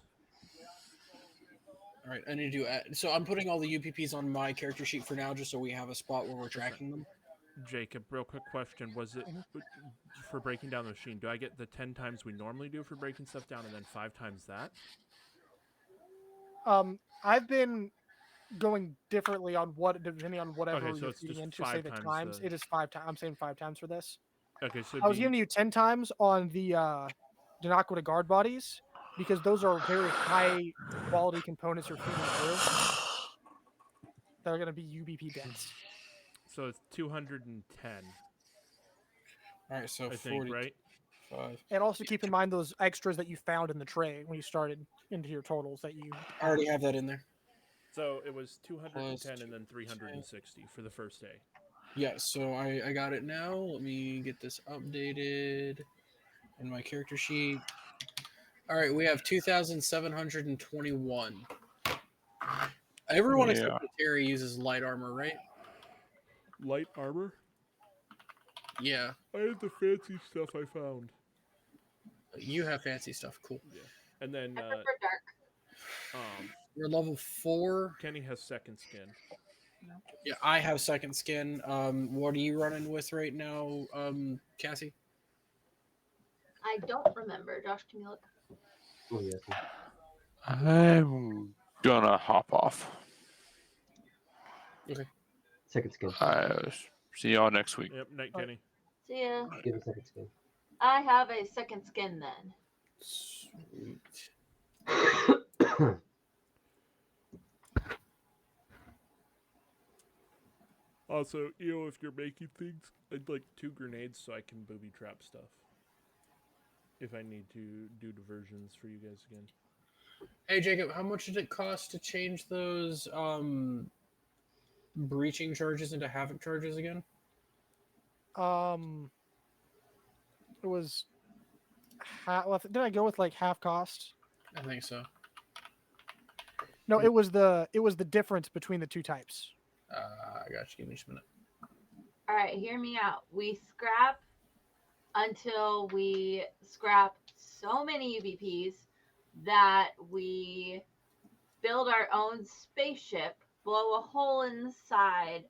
All right, I need to do. So I'm putting all the UPPs on my character sheet for now, just so we have a spot where we're tracking them. Jacob, real quick question: was it for breaking down the machine? Do I get the 10 times we normally do for breaking stuff down, and then 5 times that? I've been going differently on what, depending on whatever Okay, so you're it's feeding just into. Say 5 the times times. the- It is 5 times. I'm saying 5 times for this. Okay, so I was giving you 10 times on the Danakwita guard bodies because those are very high quality components you're feeding through. They're going to be UBP dense. so it's 210, All right, so I think, 45. right? And also keep in mind those extras that you found in the tray when you started into your totals that you I already have that in there. So it was 210 Plus and then 360 for the first day. Yeah, so I got it now. Let me get this updated in my character sheet. All right, we have 2,721. Everyone Yeah. except for Terry uses light armor, right? Light armor? Yeah, I had the fancy stuff I found. you have fancy stuff. Cool. And then I prefer dark. You're level 4. Kenny has second skin. Yeah, I have second skin. What are you running with right now, Cassie? I don't remember. Josh, can you look? Oh, yes. I'm gonna hop off. Second skin. See y'all next week. Yep, night Kenny. See ya. Give me second skin. I have a second skin then. Sweet. Also, if you're making things, I'd like 2 grenades so I can booby trap stuff. If I need to do diversions for you guys again. Hey Jacob, how much did it cost to change those breaching charges into havoc charges again? It was did I go with like half cost? I think so. No, it was the difference between the two types. I got you. Give me just a minute. All right, hear me out. We scrap until we scrap so many UBPs that we build our own spaceship, blow a hole in the side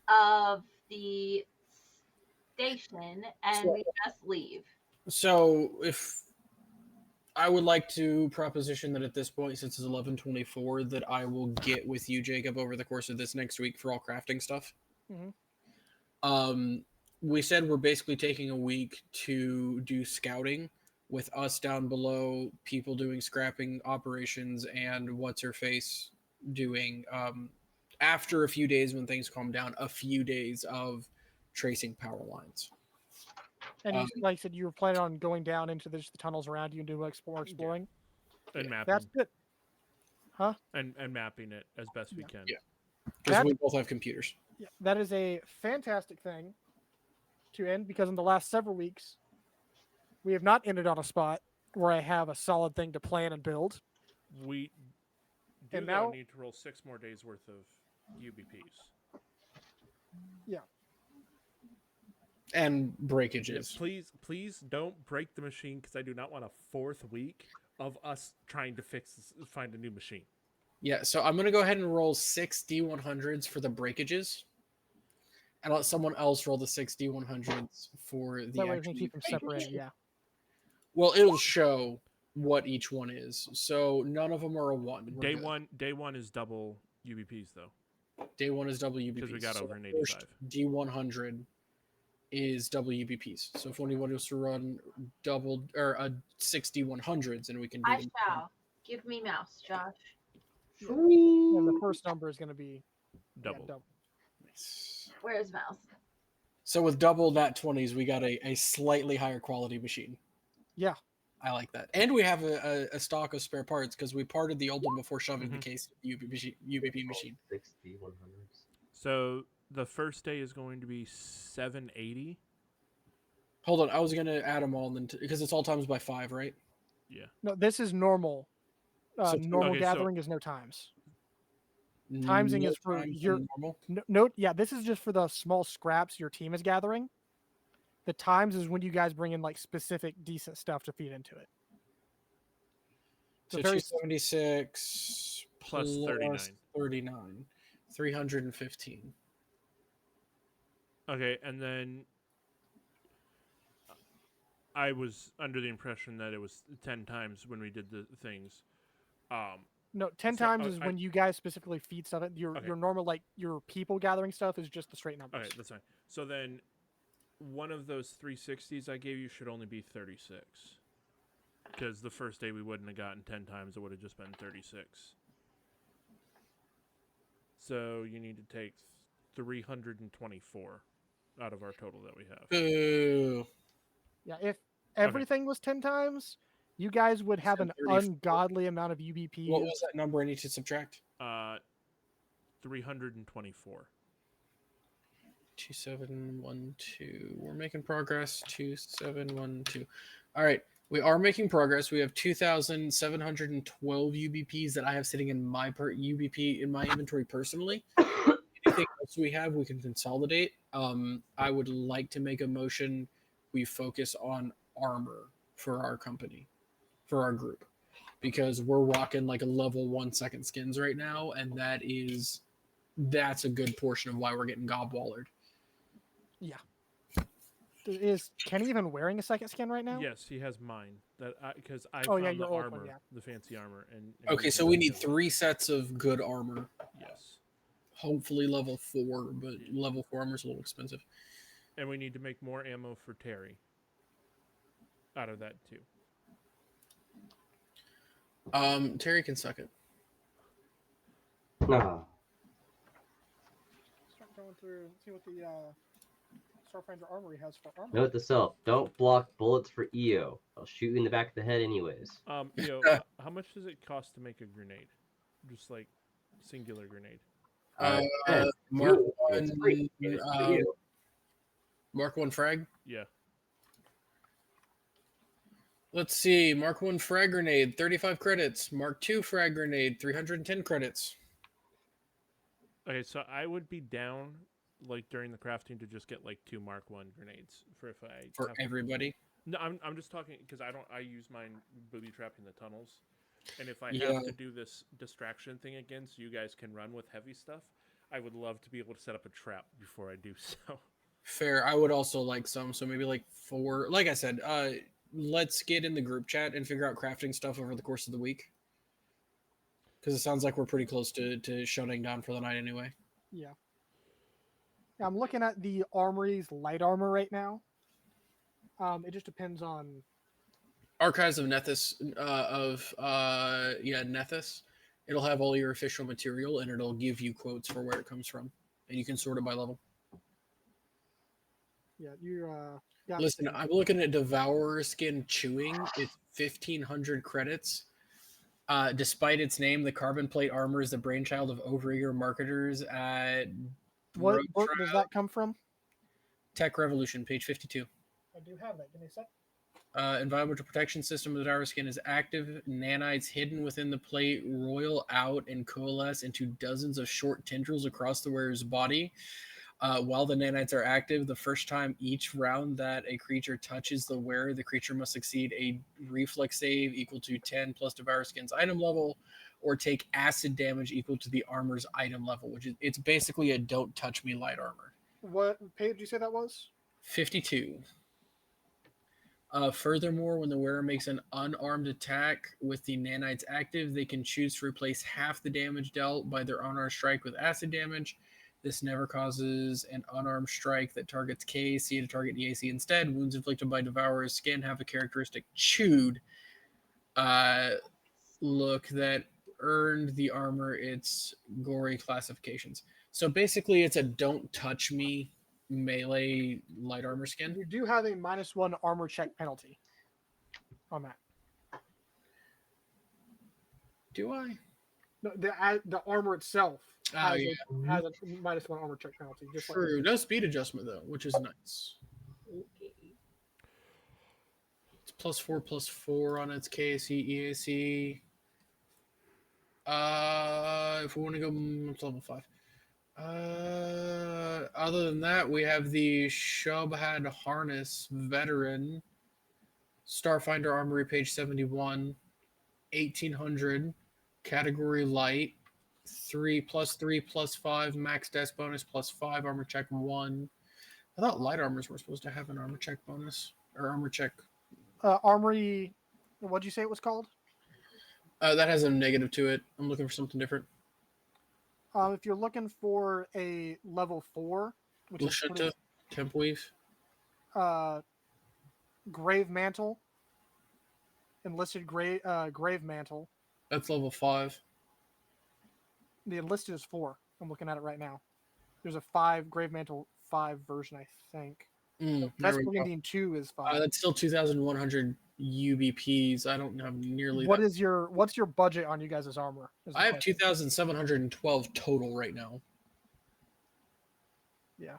of the station, and we just leave. So if I would like to proposition that at this point, since it's 11:24, that I will get with you, Jacob, over the course of this next week for all crafting stuff. Mhm. We said we're basically taking a week to do scouting with us down below, people doing scrapping operations, and what's her face doing after a few days when things calm down, a few days of tracing power lines. And you, like I said, you were planning on going down into the tunnels around you and doing exploring. And mapping. That's good. And mapping it as best we can. Yeah. Because That- we both have computers. Yeah, that is a fantastic thing to end because in the last several weeks, we have not ended on a spot where I have a solid thing to plan and build. We do And though now- need to roll 6 more days worth of UBPs. And Yeah, breakages. please don't break the machine because I do not want a 4th week of us trying to find a new machine. Yeah, so I'm going to go ahead and roll 6 D100s for the breakages. And let someone else roll the 6 D100s for the That way we can actual keep them separated. Yeah. Well, it'll show what each one is. So none of them are a 1. We're Day good. one is double UBPs though. Day 1 is WBPs. Because we got over an the first 85. D100 is WBPs. So if anyone wants to run double or a 6 D100s, and we can do I them. shall. Give me mouse, Josh. And the first number is going to be Double. double. Nice. Where's Mouse? So with double nat 20s, we got a slightly higher quality machine. Yeah. I like that. And we have a stock of spare parts because we parted the old one before shoving the Mhm. case UBP machine. 60, 100s. So the first day is going to be 780. Hold on, I was gonna add them all because it's all times by 5, right? No, this is normal. So- Normal Okay, so- gathering is no times. Timesing No is for times your than normal. no. Yeah, this is just for the small scraps your team is gathering. The times is when you guys bring in like specific decent stuff to feed into it. So very 276 Plus 39. 39, 315. Okay, and then I was under the impression that it was 10 times when we did the things. No, 10 So, times oh, is I- when you guys specifically feed stuff. Your Okay. your normal like your people gathering stuff is just the straight numbers. Okay, that's fine. So then one of those 360s I gave you should only be 36. Because the first day we wouldn't have gotten 10 times, it would have just been 36. So you need to take 324 out of our total that we have. Boo. Yeah, if everything was 10 times, you guys would have an 34. ungodly amount of UBPs. What was that number I need to subtract? 324. 2712. We're making progress. 2712. All right. We are making progress. We have 2,712 UBPs that I have sitting in my UBP in my inventory personally. Anything else we have, we can consolidate. I would like to make a motion. We focus on armor for our company, for our group, because we're rocking like a level 1 second skins right now, and that's a good portion of why we're getting gobwallered. Is Kenny even wearing a second skin right now? Yes, he has mine. Because I Oh, yeah, found the your old one, armor, yeah. the fancy armor. And Okay, he so said we that need too. 3 sets of good armor. Yes. Hopefully level 4, but level 4 armor is a little expensive. And we need to make more ammo for Terry. Out of that too. Terry can suck it. No. Start going through, see what the Starfinder Armory has for armor. Note to self: don't block bullets for EO. I'll shoot you in the back of the head anyways. How much does it cost to make a grenade? Just like singular grenade. Depends. Mark You, it's free. It's for you. Mark 1 frag. Yeah. Let's see. Mark 1 frag grenade, 35 credits. Mark 2 frag grenade, 310 credits. Okay, so I would be down like during the crafting to just get like 2 Mark 1 grenades for if I For have to- everybody. No, I'm just talking because I use mine booby trapping the tunnels, and if I Yeah. have to do this distraction thing again, so you guys can run with heavy stuff, I would love to be able to set up a trap before I do so. Fair. I would also like some, so maybe like 4. Like I said, let's get in the group chat and figure out crafting stuff over the course of the week. Because it sounds like we're pretty close to shutting down for the night anyway. Yeah. Yeah, I'm looking at the armory's light armor right now. It just depends on. Archives of Nethys, Nethys. It'll have all your official material, and it'll give you quotes for where it comes from, and you can sort it by level. Yeah, you got. Listen, I'm looking at Devourer skin chewing. It's 1,500 credits. Despite its name, the carbon plate armor is the brainchild of overeager marketers at What Road book Trial does that come from? Tech Revolution, page 52. I do have that. Give me a sec. Environmental protection system of the Devourer skin is active. Nanites hidden within the plate roil out and coalesce into dozens of short tendrils across the wearer's body. While the nanites are active, the first time each round that a creature touches the wearer, the creature must succeed a reflex save equal to 10 plus Devourer Skin's item level, or take acid damage equal to the armor's item level, which is it's basically a don't touch me light armor. What page did you say that was? 52. Furthermore, when the wearer makes an unarmed attack with the nanites active, they can choose to replace half the damage dealt by their unarmed strike with acid damage. This never causes an unarmed strike that targets KAC to target EAC instead. Wounds inflicted by Devourer's skin have a characteristic chewed look that earned the armor its gory classifications. So basically, it's a don't touch me melee light armor skin. You do have a -1 armor check penalty on that. Do I? No, the armor itself Oh, has, yeah. has a -1 armor check penalty. Just like True. No speed adjustment though, which is nice. Okay. It's +4/+4 on its KAC, EAC. If we want to go it's level 5. Other than that, we have the Shubhad Harness Veteran, Starfinder Armory, page 71, 1800, category light, 3+3+5 max desk bonus +5 armor check 1. I thought light armors were supposed to have an armor check bonus or armor check. Armory. What'd you say it was called? That has a negative to it. I'm looking for something different. If you're looking for a level 4, which is Lashunta, Temp Weave. Grave Mantle, enlisted Grave Mantle. That's level 5. The enlisted is 4. I'm looking at it right now. There's a 5 Grave Mantle 5 version, I think. There That's we go. Brigandine 2 is 5. That's still 2,100 UBPs. I don't have nearly that. What's your budget on you guys' armor? is the I have question. 2,712 total right now. Yeah.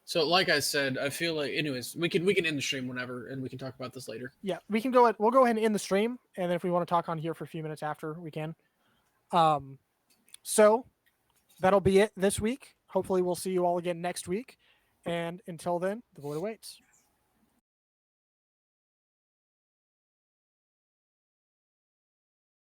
So, like I said, I feel like, anyways, we can end the stream whenever, and we can talk about this later. Yeah, we'll go ahead and end the stream, and then if we want to talk on here for a few minutes after, we can. So that'll be it this week. Hopefully we'll see you all again next week. And until then, the void awaits.